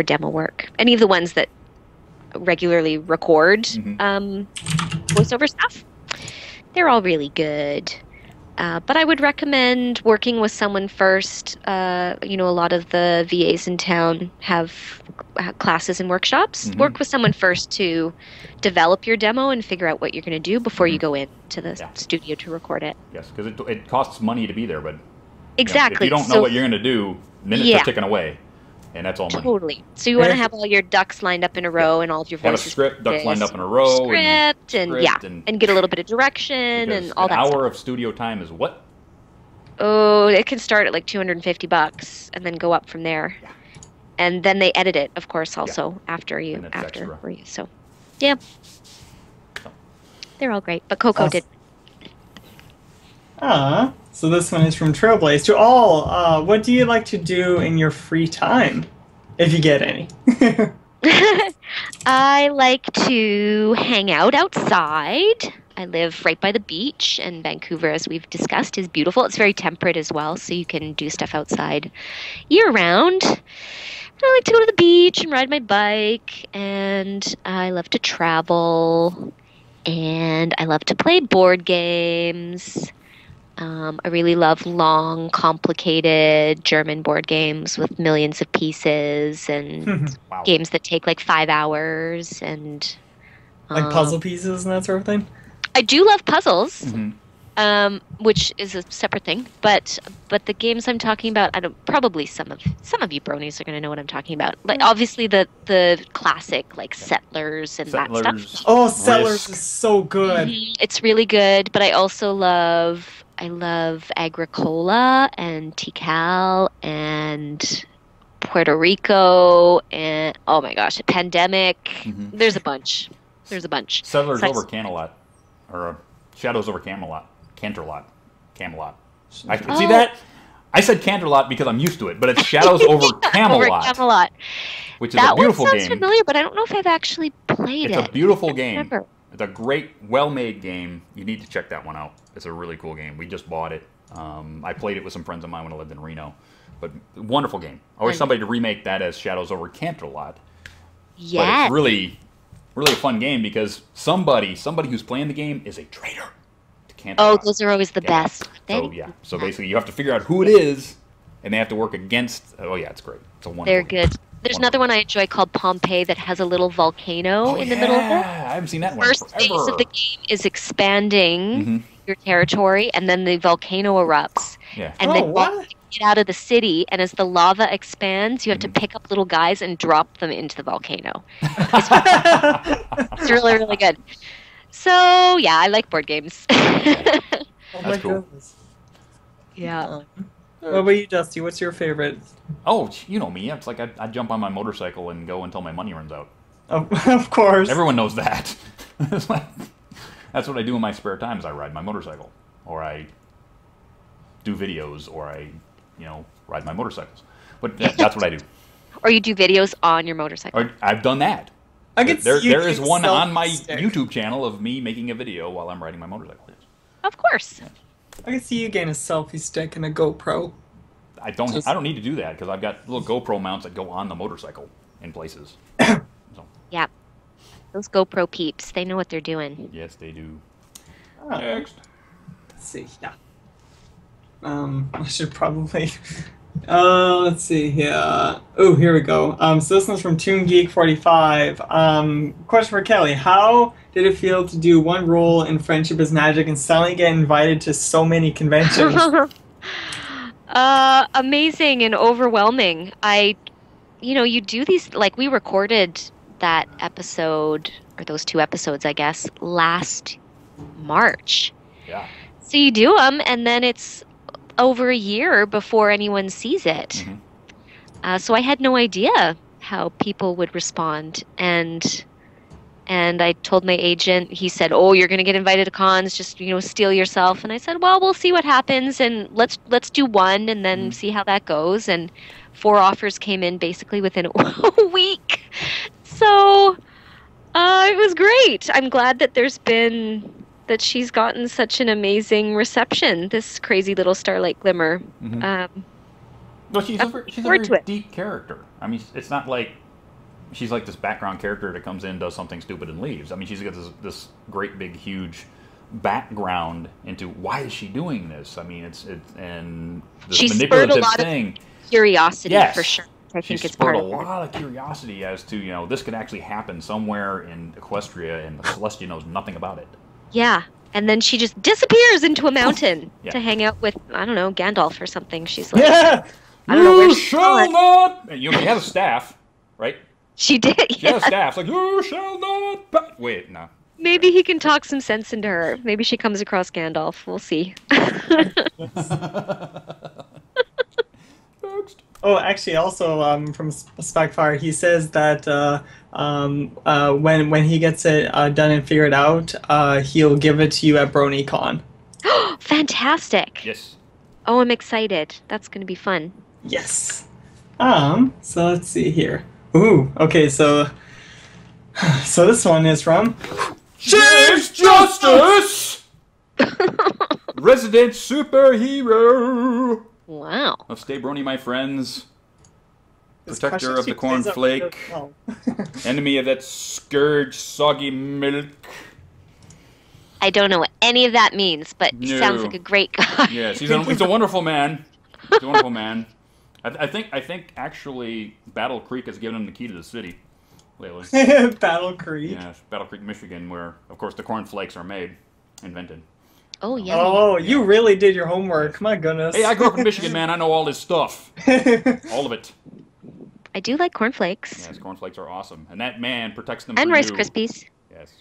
demo work. Any of the ones that regularly record voiceover stuff, they're all really good. But I would recommend working with someone first. A lot of the VAs in town have classes and workshops. Work with someone first to develop your demo and figure out what you're going to do before you go into the studio to record it. Yes, because it costs money to be there, but exactly. If you don't know what you're going to do, minutes are ticking away, and that's all money. Totally. So you want to have all your ducks lined up in a row and all of your voices. Have a script, ducks lined up in a row. And get a little bit of direction and all that. An hour stuff. of studio time is what? Oh, it can start at like $250 and then go up from there. Yeah. And then they edit it, of course, also after for you. So, yeah, they're all great. But Coco did. So this one is from Trailblaze. To all, what do you like to do in your free time, if you get any? I like to hang out outside. I live right by the beach, and Vancouver, as we've discussed, is beautiful. It's very temperate as well, so you can do stuff outside year-round. I like to go to the beach and ride my bike, and I love to travel, and I love to play board games. I really love long, complicated German board games with millions of pieces and games that take like 5 hours and like puzzle pieces and that sort of thing. I do love puzzles, which is a separate thing. But the games I'm talking about, probably some of you bronies are going to know what I'm talking about. Like obviously the classic like Settlers and that stuff. Oh, Settlers is so good. It's really good, but I also love Agricola and Tikal and Puerto Rico and oh my gosh, Pandemic. There's a bunch. Settlers over Camelot, or Shadows over Camelot. Camelot. See that? I said Canterlot because I'm used to it, but it's Shadows over Camelot. Which is a beautiful game. That one sounds familiar, but I don't know if I've actually played it. It's a beautiful game. It's a great, well-made game. You need to check that one out. It's a really cool game. We just bought it. I played it with some friends of mine when I lived in Reno. But wonderful game. I wish somebody to remake that as Shadows over Canterlot. Yeah. But it's really a fun game because somebody who's playing the game is a traitor to Canterlot. Oh, those are always the best. So basically you have to figure out who it is, and they have to work against. Oh yeah, it's great. It's a wonderful. They're good. There's another one I enjoy called Pompeii that has a little volcano in the middle of it. I haven't seen that one. First phase of the game is expanding your territory, and then the volcano erupts. Yeah. And then you get out of the city, and as the lava expands, you have to pick up little guys and drop them into the volcano. It's really, really good. So, yeah, I like board games. That's cool. Goodness. Yeah. What about you, Dusty? What's your favorite? Oh, you know me. It's like I jump on my motorcycle and go until my money runs out. Oh, of course. Everyone knows that. That's what I do in my spare time is I ride my motorcycle. Or I do videos, or I, ride my motorcycles. But that's what I do. Or you do videos on your motorcycle. I've done that. There is one on my YouTube channel of me making a video while I'm riding my motorcycle. Of course. Yeah. I can see you getting a selfie stick and a GoPro. I don't need to do that because I've got little GoPro mounts that go on the motorcycle in places. So. Yeah. Those GoPro peeps, they know what they're doing. Yes, they do. Next. Let's see. Yeah. I should probably. Let's see here. Oh, here we go. So this one's from ToonGeek45. Question for Kelly: how did it feel to do one role in Friendship is Magic and suddenly get invited to so many conventions? Amazing and overwhelming. You do these, like, we recorded that episode, or those 2 episodes, I guess, last March. Yeah. So you do them, and then it's over a year before anyone sees it. Mm-hmm. So I had no idea how people would respond, and I told my agent. He said, "Oh, you're going to get invited to cons. Just steel yourself." And I said, "Well, we'll see what happens, and let's do one, and then see how that goes." And 4 offers came in basically within a week. So it was great. I'm glad that she's gotten such an amazing reception. This crazy little Starlight Glimmer. Mm-hmm. Well, she's a very deep character. I mean, it's not like she's like this background character that comes in, does something stupid, and leaves. I mean, she's got this great, big, huge background into why is she doing this. I mean, and this she's manipulative spurred a lot thing. Of curiosity, yes. For sure. I think it's spurred part a of it. lot of curiosity as to this could actually happen somewhere in Equestria, and Celestia knows nothing about it. Yeah. And then she just disappears into a mountain Yeah. to hang out with, I don't know, Gandalf or something. She's like, Yeah. I don't know where she's shall going. not. She has a staff, right? She did. She has a staff. It's like, you shall not. Wait, no. Maybe he can talk some sense into her. Maybe she comes across Gandalf. We'll see. Next. Oh, actually, also from Spikefire, he says that when he gets it done and figured out, he'll give it to you at BronyCon. Fantastic. Yes. Oh, I'm excited. That's going to be fun. Yes. So let's see here. Ooh, okay, so this one is from Chief Justice! Resident superhero! Wow. Of Stay Brony, my friends. This Protector question of the she plays up cornflake. oh. Enemy of that scourge, soggy milk. I don't know what any of that means, but he No. sounds like a great guy. Yes, he's a wonderful man. He's a wonderful man. I think actually Battle Creek has given him the key to the city lately. Battle Creek. Yes, Battle Creek, Michigan, where of course the cornflakes are invented. Oh, yeah. Oh, you really did your homework. My goodness. Hey, I grew up in Michigan, man. I know all this stuff. All of it. I do like cornflakes. Yes, cornflakes are awesome. And that man protects them And for Rice you. Krispies. Yes.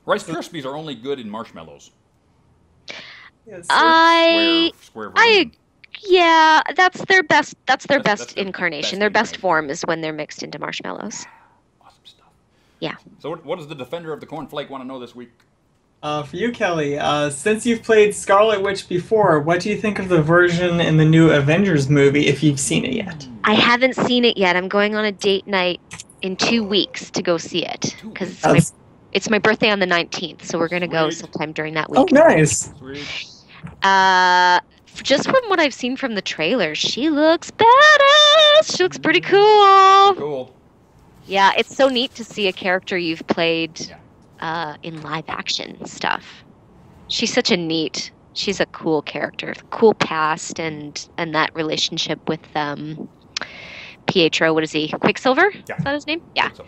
Rice Krispies are only good in marshmallows. Yes, Square Yeah, that's their best. That's their That's best their incarnation. best Their best incarnation. form is when they're mixed into marshmallows. Awesome stuff. Yeah. So what does the defender of the cornflake want to know this week? for you, Kelly, since you've played Scarlet Witch before, what do you think of the version in the new Avengers movie, if you've seen it yet? I haven't seen it yet. I'm going on a date night in 2 weeks to go see it because it's my birthday on the 19th, so we're going to go Sweet. sometime during that Oh, week. nice. Sweet. Just from what I've seen from the trailer, she looks badass. She looks pretty cool. Cool. Yeah, it's so neat to see a character you've played Yeah. in live action stuff. She's a cool character, cool past, and that relationship with Pietro. What is he? Quicksilver? Yeah. Is that his name? Yeah. So,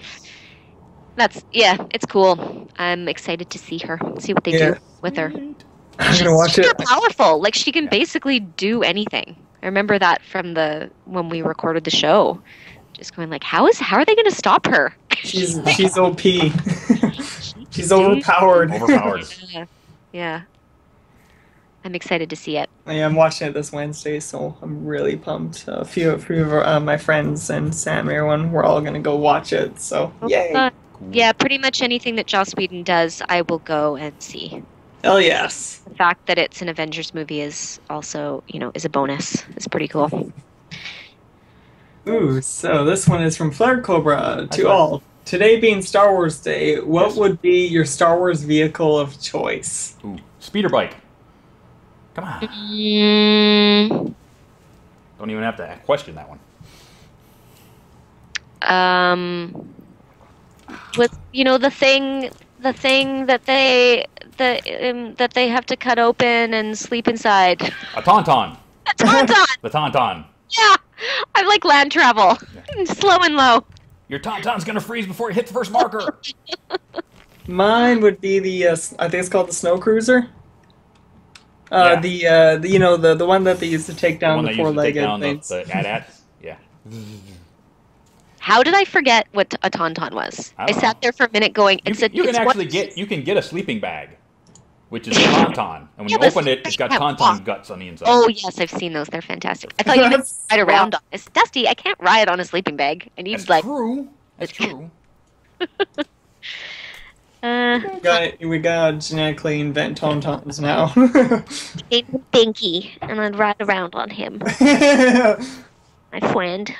It's cool. I'm excited to see her, see what they do with her. I'm gonna watch She's it. super powerful. Like, she can basically do anything. I remember that from when we recorded the show. Just going like, how are they going to stop her? She's OP. She's overpowered. overpowered. Yeah. I'm excited to see it. I'm watching it this Wednesday, so I'm really pumped. A few of my friends and Sam, everyone, we're all gonna go watch it. So yay! Yeah, pretty much anything that Joss Whedon does, I will go and see. Hell yes! The fact that it's an Avengers movie is also, is a bonus. It's pretty cool. Ooh, so this one is from Flare Cobra to all. Today being Star Wars Day, what would be your Star Wars vehicle of choice? Ooh, speeder bike. Come on. Don't even have to question that one. With the thing that they have to cut open and sleep inside. A tauntaun. A tauntaun. The tauntaun. Yeah, I like land travel. Slow and low. Your tauntaun's gonna freeze before it hits the first marker. Mine would be the I think it's called the Snow Cruiser. Yeah. The one that they used to take down the four-legged things. The AT-AT? Yeah. How did I forget what a tauntaun was? I sat there for a minute going, you can get a sleeping bag, which is a tauntaun. And when you open it, it's got tauntaun guts on the inside. Oh, yes, I've seen those. They're fantastic. I thought you could ride around on this. Dusty, I can't ride on a sleeping bag. I need, That's true. That's true. We got genetically invent tauntauns now. Pinkie, and I'd ride around on him. My friend.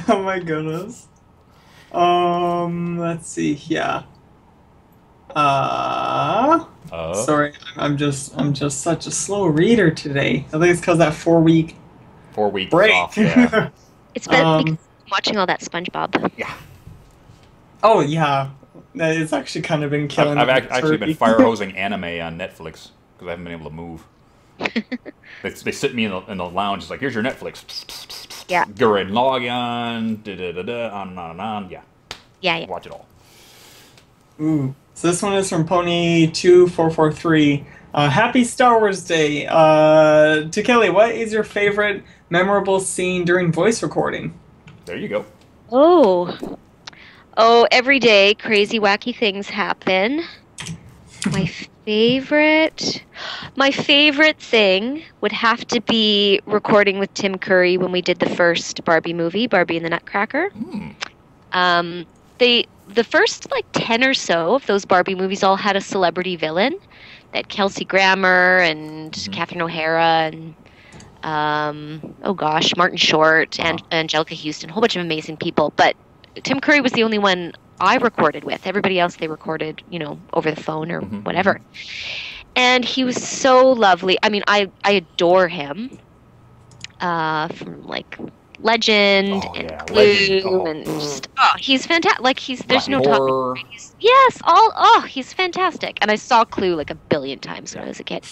Oh my goodness. Let's see. Yeah. Sorry, I'm just such a slow reader today. I think it's because that 4-week break. Off, yeah. It's been because I'm watching all that SpongeBob. Yeah. Oh yeah, it's actually kind of been killing. I've actually been fire hosing anime on Netflix because I haven't been able to move. They sit me in the lounge. It's like, here's your Netflix. Yeah. Go ahead and log on. On and on and on. Yeah. Yeah. Watch it all. Ooh. So this one is from Pony2443. Happy Star Wars Day. To Kelly, what is your favorite memorable scene during voice recording? There you go. Oh, every day crazy wacky things happen. My favorite thing would have to be recording with Tim Curry when we did the first Barbie movie, Barbie and the Nutcracker. The first 10 or so of those Barbie movies all had a celebrity villain. That Kelsey Grammer and Catherine O'Hara and Martin Short and Angelica Houston, a whole bunch of amazing people. But Tim Curry was the only one I recorded with. Everybody else they recorded, over the phone or whatever. And he was so lovely. I mean, I adore him from Legend and Clue and just he's fantastic. There's no topic. He's fantastic. And I saw Clue a billion times when I was a kid.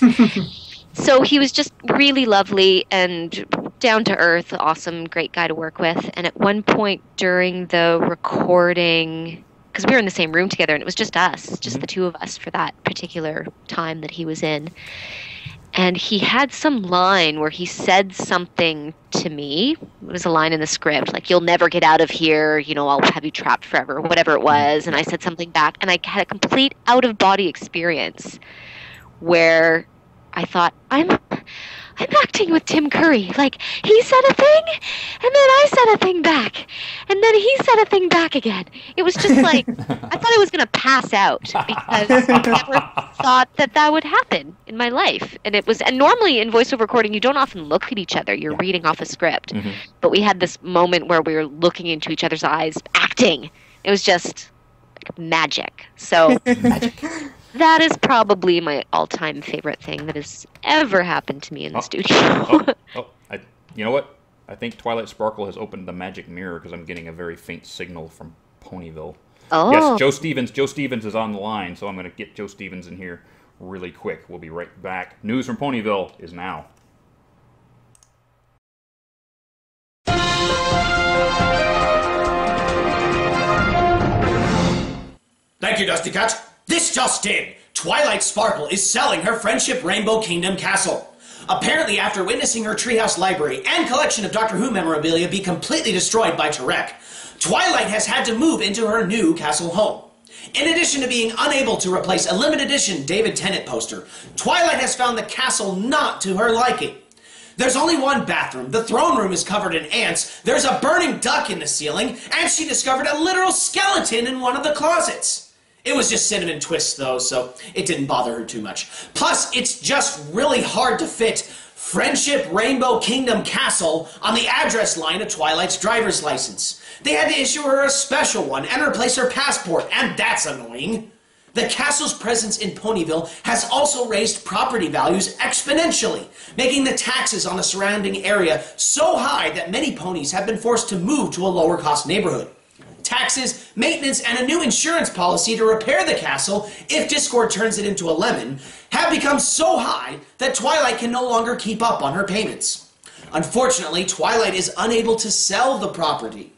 So he was just really lovely and down to earth, awesome, great guy to work with. And at one point during the recording, because we were in the same room together, and it was just us, just the two of us for that particular time that he was in. And he had some line where he said something to me. It was a line in the script, you'll never get out of here, I'll have you trapped forever, whatever it was. And I said something back, and I had a complete out-of-body experience where I thought, I'm acting with Tim Curry. He said a thing, and then I said a thing back, and then he said a thing back again. It was just I thought I was going to pass out because I never thought that would happen in my life. And normally in voiceover recording, you don't often look at each other. You're reading off a script. But we had this moment where we were looking into each other's eyes, acting. It was just magic. So magic. That is probably my all-time favorite thing that has ever happened to me in the studio. You know what? I think Twilight Sparkle has opened the magic mirror because I'm getting a very faint signal from Ponyville. Oh. Yes, Joe Stevens. Joe Stevens is on the line, so I'm going to get Joe Stevens in here really quick. We'll be right back. News from Ponyville is now. Thank you, Dustykatt. This just in. Twilight Sparkle is selling her Friendship Rainbow Kingdom castle. Apparently, after witnessing her treehouse library and collection of Doctor Who memorabilia be completely destroyed by Tarek, Twilight has had to move into her new castle home. In addition to being unable to replace a limited edition David Tennant poster, Twilight has found the castle not to her liking. There's only one bathroom, the throne room is covered in ants, there's a burning duck in the ceiling, and she discovered a literal skeleton in one of the closets. It was just cinnamon twists, though, so it didn't bother her too much. Plus, it's just really hard to fit Friendship Rainbow Kingdom Castle on the address line of Twilight's driver's license. They had to issue her a special one and replace her passport, and that's annoying. The castle's presence in Ponyville has also raised property values exponentially, making the taxes on the surrounding area so high that many ponies have been forced to move to a lower-cost neighborhood. Taxes, maintenance, and a new insurance policy to repair the castle if Discord turns it into a lemon have become so high that Twilight can no longer keep up on her payments. Unfortunately, Twilight is unable to sell the property.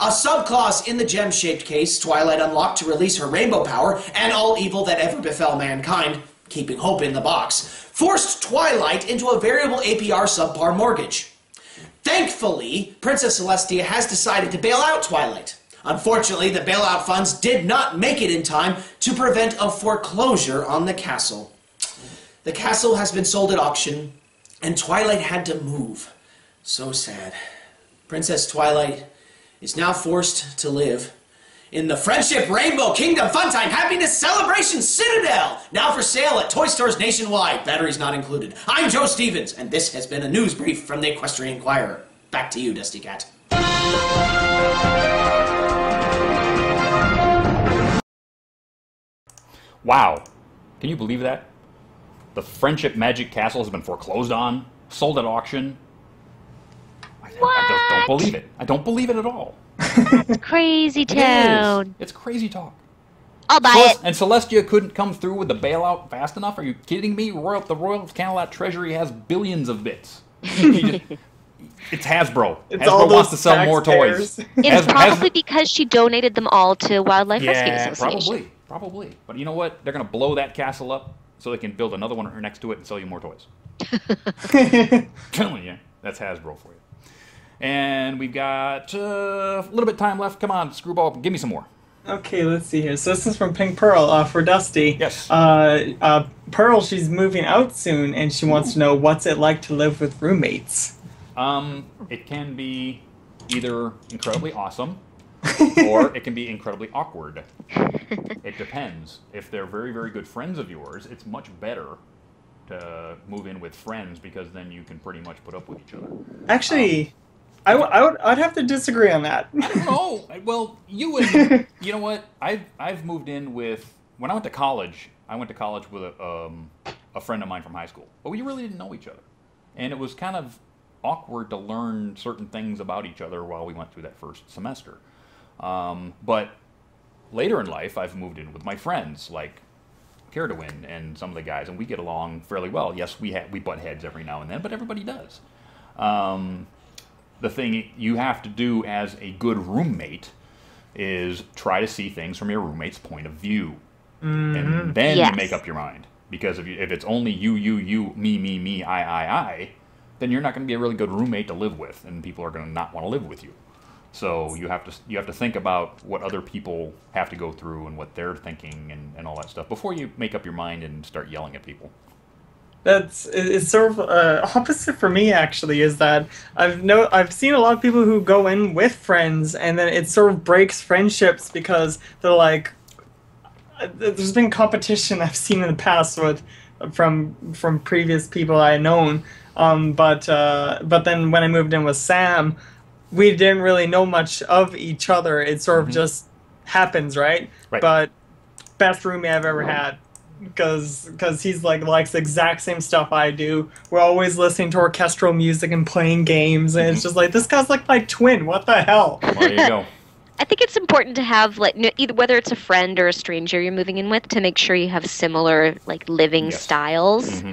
A subclause in the gem-shaped case Twilight unlocked to release her rainbow power and all evil that ever befell mankind, keeping hope in the box, forced Twilight into a variable APR subpar mortgage. Thankfully, Princess Celestia has decided to bail out Twilight. Unfortunately, the bailout funds did not make it in time to prevent a foreclosure on the castle. The castle has been sold at auction, and Twilight had to move. So sad. Princess Twilight is now forced to live in the Friendship Rainbow Kingdom Funtime Happiness Celebration Citadel, now for sale at toy stores nationwide, batteries not included. I'm Joe Stevens, and this has been a news brief from the Equestrian Inquirer. Back to you, Dustykatt. Wow. Can you believe that? The Friendship Magic Castle has been foreclosed on, sold at auction. I just don't believe it. I don't believe it at all. Crazy town. It's crazy talk. I'll buy it. And Celestia couldn't come through with the bailout fast enough? Are you kidding me? The Royal Camelot Treasury has billions of bits. It's Hasbro. Hasbro wants to sell more toys. It's probably because she donated them all to Wildlife Rescue Association. Probably. But you know what? They're going to blow that castle up so they can build another one next to it and sell you more toys. Telling you, that's Hasbro for you. And we've got a little bit of time left. Come on, Screwball, give me some more. Okay, let's see here. So this is from Pink Pearl for Dusty. Yes. Pearl, she's moving out soon, and she wants to know what's it like to live with roommates. It can be either incredibly awesome, or it can be incredibly awkward. It depends. If they're very, very good friends of yours, it's much better to move in with friends because then you can pretty much put up with each other. Actually, I'd have to disagree on that. I don't know. Well, you know what? I've moved in with, when I went to college with a friend of mine from high school, but we really didn't know each other, and it was kind of awkward to learn certain things about each other while we went through that first semester. But later in life, I've moved in with my friends, like Sheridan and some of the guys, and we get along fairly well. Yes, we butt heads every now and then, but everybody does. The thing you have to do as a good roommate is try to see things from your roommate's point of view, and then you make up your mind. Because if it's only you, me, I, then you're not going to be a really good roommate to live with, and people are going to not want to live with you. So you have to think about what other people have to go through and what they're thinking and all that stuff before you make up your mind and start yelling at people. It's sort of opposite for me, actually, is that I've seen a lot of people who go in with friends and then it sort of breaks friendships because they're like, there's been competition I've seen in the past from previous people I had known, but then when I moved in with Sam, we didn't really know much of each other. It sort of just happens, right? But best roommate I've ever had. Because he's likes the exact same stuff I do. We're always listening to orchestral music and playing games, and it's just like, this guy's like my twin. What the hell? Well, there you go. I think it's important to have, like, either whether it's a friend or a stranger you're moving in with, to make sure you have similar, like, living styles.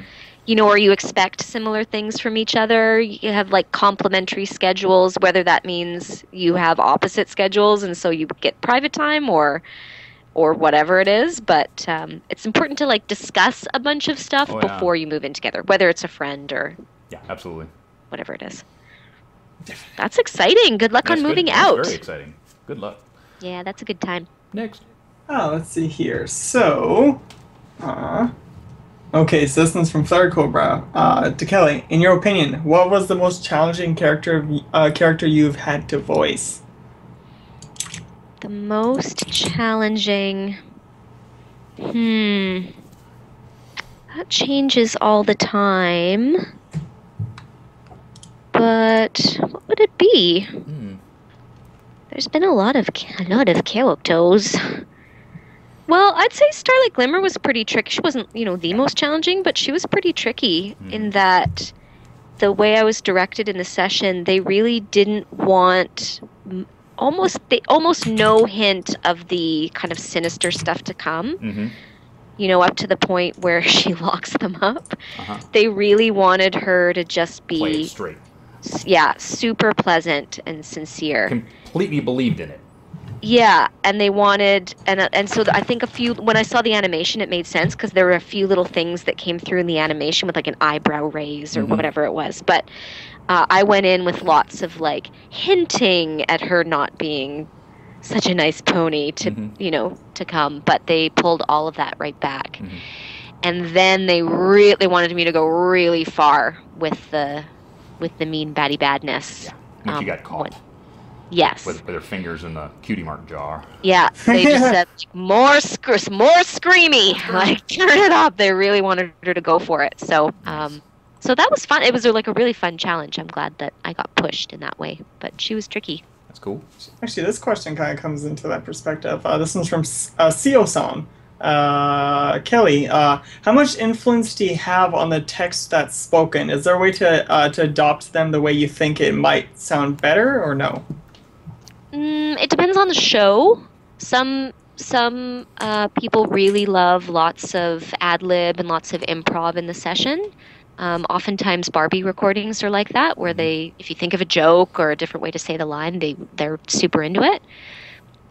You know, or you expect similar things from each other. You have, like, complementary schedules, whether that means you have opposite schedules and so you get private time or whatever it is, but it's important to, like, discuss a bunch of stuff before you move in together, whether it's a friend or absolutely whatever it is. That's exciting. Good luck on moving out. That's very exciting. Good luck. Yeah, that's a good time. Next. Oh, let's see here. So, okay, so this one's from Third Cobra. To Kelly, in your opinion, what was the most challenging character you've had to voice? The most challenging... That changes all the time. But what would it be? There's been a lot of characters. Well, I'd say Starlight Glimmer was pretty tricky. She wasn't, the most challenging, but she was pretty tricky in that the way I was directed in the session, they really didn't want... almost no hint of the kind of sinister stuff to come. Up to the point where she locks them up. They really wanted her to just be... Play it straight. Yeah, super pleasant and sincere. Completely believed in it. Yeah, and they wanted, and so I think when I saw the animation, it made sense because there were a few little things that came through in the animation with like an eyebrow raise or whatever it was. But I went in with lots of like hinting at her not being such a nice pony to to come, but they pulled all of that right back. And then they wanted me to go really far with the mean baddie badness. Yeah, when she got caught. Yes. With her fingers in the cutie mark jar. Yeah, they just said more screamy, like turn it up. They really wanted her to go for it. So, so that was fun. It was like a really fun challenge. I'm glad that I got pushed in that way, but she was tricky. That's cool. Actually, this question kind of comes into that perspective. This one's from Seo-san. Kelly, how much influence do you have on the text that's spoken? Is there a way to adopt them the way you think it might sound better, or no? It depends on the show. Some people really love lots of ad-lib and lots of improv in the session. Oftentimes Barbie recordings are like that, where if you think of a joke or a different way to say the line, they're super into it.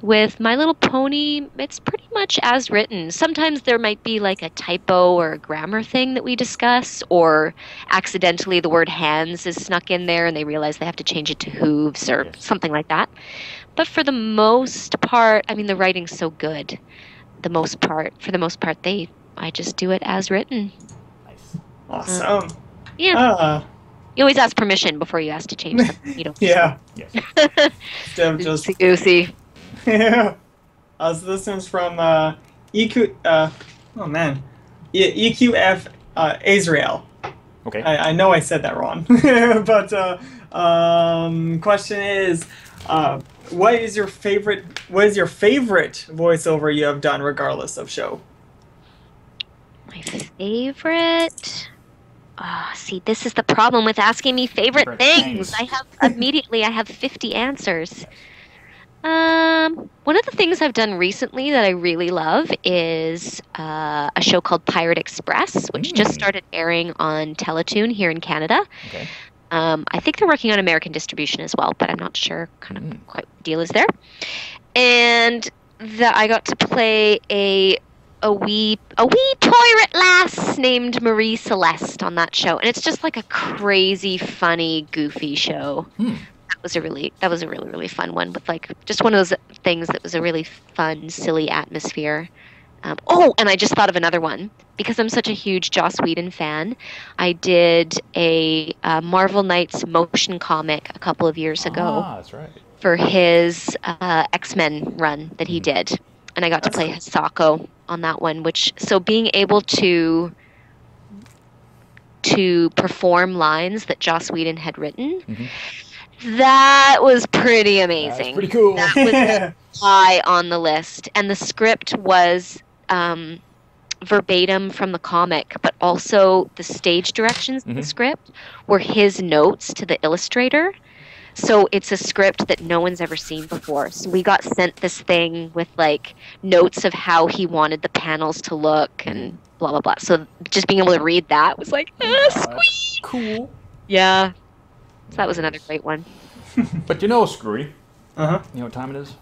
With My Little Pony, it's pretty much as written. Sometimes there might be like a typo or a grammar thing that we discuss, or accidentally the word hands is snuck in there and they realize they have to change it to hooves or something like that. But for the most part, I mean, the writing's so good. For the most part, I just do it as written. Nice. Awesome. Yeah. You always ask permission before you ask to change something. You don't. Yeah. Yes. Just goosey. Yeah. So this one's from EQ. EQF Azrael. Okay. I know I said that wrong, but question is, what is your favorite voiceover you have done, regardless of show? My favorite. See, this is the problem with asking me favorite things. I have 50 answers. One of the things I've done recently that I really love is a show called Pirate Express, which just started airing on Teletoon here in Canada. Okay. I think they're working on American distribution as well, but I'm not sure kind of quite what the deal is there. And I got to play a wee pirate lass named Marie Celeste on that show, and it's just like a crazy, funny, goofy show. That was a really fun one, with like just one of those things that was a really fun, silly atmosphere. And I just thought of another one because I'm such a huge Joss Whedon fan. I did a Marvel Knights motion comic a couple of years ago. That's right. For his X-Men run that he did, and I got to play Hisako on that one. So being able to perform lines that Joss Whedon had written. That was pretty amazing. That's pretty cool. That was high on the list. And the script was verbatim from the comic, but also the stage directions in the script were his notes to the illustrator. So it's a script that no one's ever seen before. So we got sent this thing with like notes of how he wanted the panels to look and blah, blah, blah. So just being able to read that was like, squeak. Cool. Yeah. So that was another great one. But you know, Screwy. Uh-huh. You know what time it is?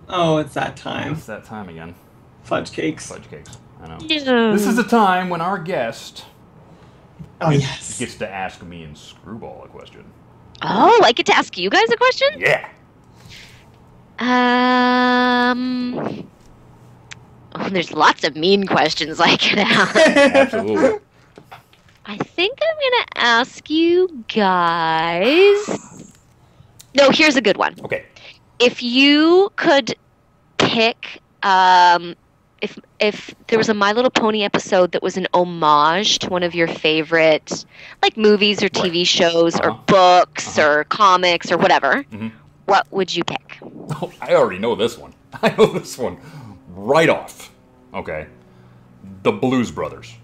Oh, it's that time. It's that time again. Fudge cakes. Fudge cakes. I know. No. This is the time when our guest gets to ask me and Screwball a question. Oh, I get to ask you guys a question? Yeah. There's lots of mean questions I could ask. Absolutely. I think I'm going to ask you guys... No, here's a good one. Okay. If you could pick... If there was a My Little Pony episode that was an homage to one of your favorite, like, movies or TV shows or books or comics or whatever, what would you pick? Oh, I already know this one. I know this one right off. Okay. The Blues Brothers.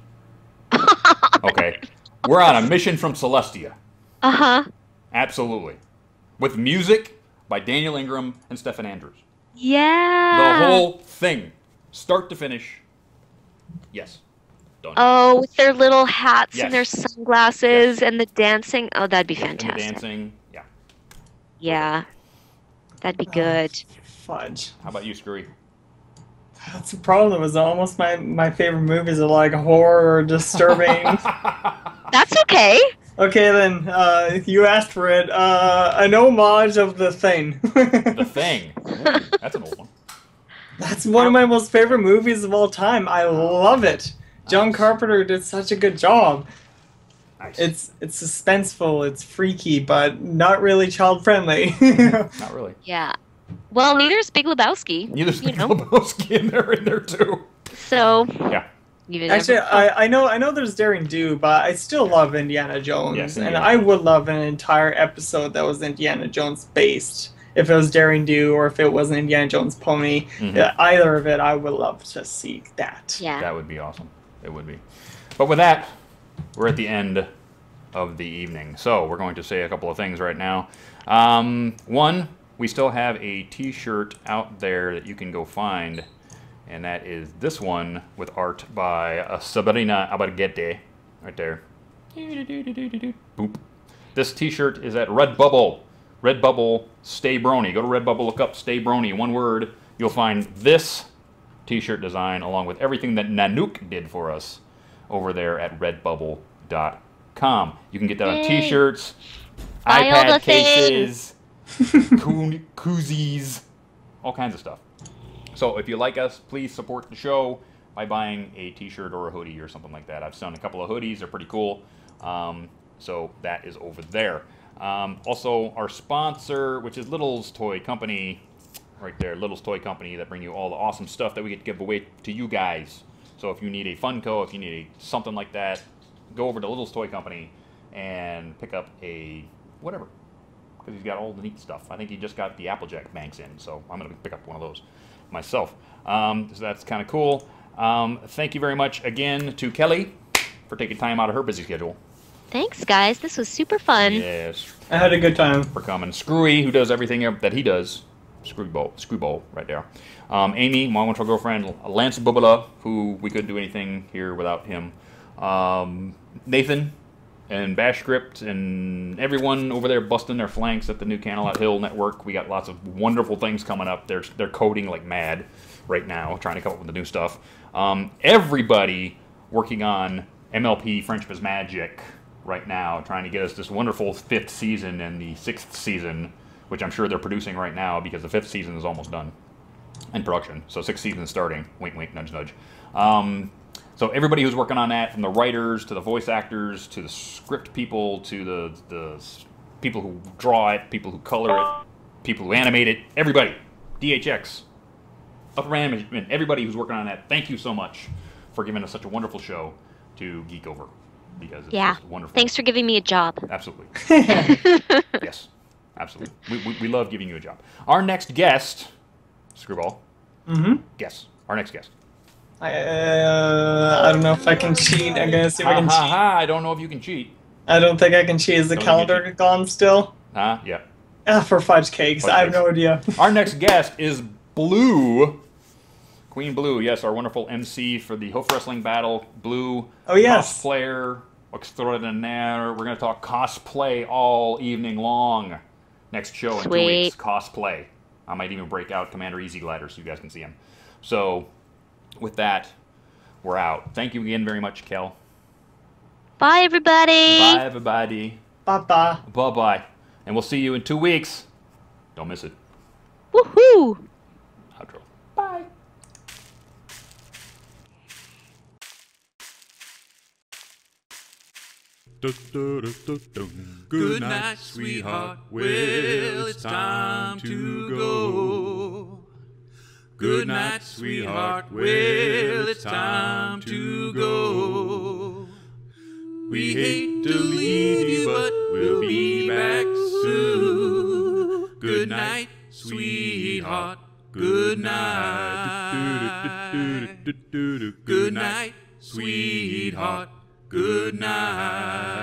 Okay. We're on a mission from Celestia. Uh-huh. Absolutely. With music by Daniel Ingram and Stephen Andrews. Yeah. The whole thing. Start to finish. Yes. Done. Oh, with their little hats Yes. and their sunglasses Yes. and the dancing. Oh, that'd be And the fantastic. dancing. Yeah. Yeah, that'd be good. Fudge. How about you, Screwy? That's the problem. It was almost my favorite movies are like horror or disturbing. That's okay. Okay, then, you asked for it. An homage of The Thing. The Thing. Ooh, that's an old one. That's one of my most favorite movies of all time. I love it. John Carpenter did such a good job. Nice. It's suspenseful, it's freaky, but not really child friendly. Not really. Yeah. Well, neither is Big Lebowski. Neither's you Big know. Lebowski in there too. So. Yeah. Actually, I know there's Daring Do, but I still love Indiana Jones, Yes, and Indiana I would love an entire episode that was Indiana Jones based. If it was Daring Do or if it was an Indiana Jones pony, either of it, I would love to see that. Yeah. That would be awesome. It would be. But with that, we're at the end of the evening. So we're going to say a couple of things right now. One, we still have a t-shirt out there that you can go find. And that is this one with art by Sabrina Abargete. Right there. Boop. This t-shirt is at Redbubble. Redbubble, Stay Brony. Go to Redbubble, look up Stay Brony. One word. You'll find this t-shirt design along with everything that Nanook did for us over there at redbubble.com. You can get that on t-shirts, Buy all the iPad cases, koozies, all kinds of stuff. So if you like us, please support the show by buying a t-shirt or a hoodie or something like that. I've done a couple of hoodies. They're pretty cool. So that is over there. Also, our sponsor, which is Little's Toy Company, right there, Little's Toy Company, that bring you all the awesome stuff that we get to give away to you guys. So if you need a Funko, if you need something like that, go over to Little's Toy Company and pick up a whatever, because he's got all the neat stuff. I think he just got the Applejack Banks in, so I'm going to pick up one of those myself. So that's kind of cool. Thank you very much again to Kelly for taking time out of her busy schedule. Thanks, guys. This was super fun. Yes. I had a good time. For coming. Screwy, who does everything that he does. Screwball, right there. Amy, my wonderful girlfriend. Lance Bubala, who we couldn't do anything here without him. Nathan and Bash Script and everyone over there busting their flanks at the new Canalot Hill Network. We got lots of wonderful things coming up. They're coding like mad right now, trying to come up with the new stuff. Everybody working on MLP Friendship is Magic right now, trying to get us this wonderful 5th season and the 6th season, which I'm sure they're producing right now because the 5th season is almost done in production. So 6th season is starting. Wink, wink, nudge, nudge. So everybody who's working on that, from the writers to the voice actors to the script people to the people who draw it, people who color it, people who animate it, everybody, DHX, upper management, everybody who's working on that, thank you so much for giving us such a wonderful show to geek over, because it's just wonderful. Thanks for giving me a job. Absolutely. Yes, absolutely. We love giving you a job. Our next guest, Screwball. Guess. Our next guest. I don't know if I can cheat. I'm gonna see if I can cheat. I don't know if you can cheat. I don't think I can cheat. Is the calendar gone still? Yeah. For fudge cakes. I have no idea. Our next guest is Blue. Queen Blue, yes, our wonderful MC for the Hoof Wrestling Battle. Blue. Oh, yes. Cosplayer extraordinaire. We're going to talk cosplay all evening long. Next show in 2 weeks, cosplay. I might even break out Commander Easy Glider so you guys can see him. So, with that, we're out. Thank you again very much, Kel. Bye, everybody. Bye, everybody. Bye-bye. Bye-bye. And we'll see you in 2 weeks. Don't miss it. Woohoo! Outro. Bye. Good night, sweetheart. Well, it's time to go. Good night, sweetheart. Well, it's time to go. We hate to leave you, but we'll be back soon. Good night, sweetheart. Good night. Good night, sweetheart. Good night.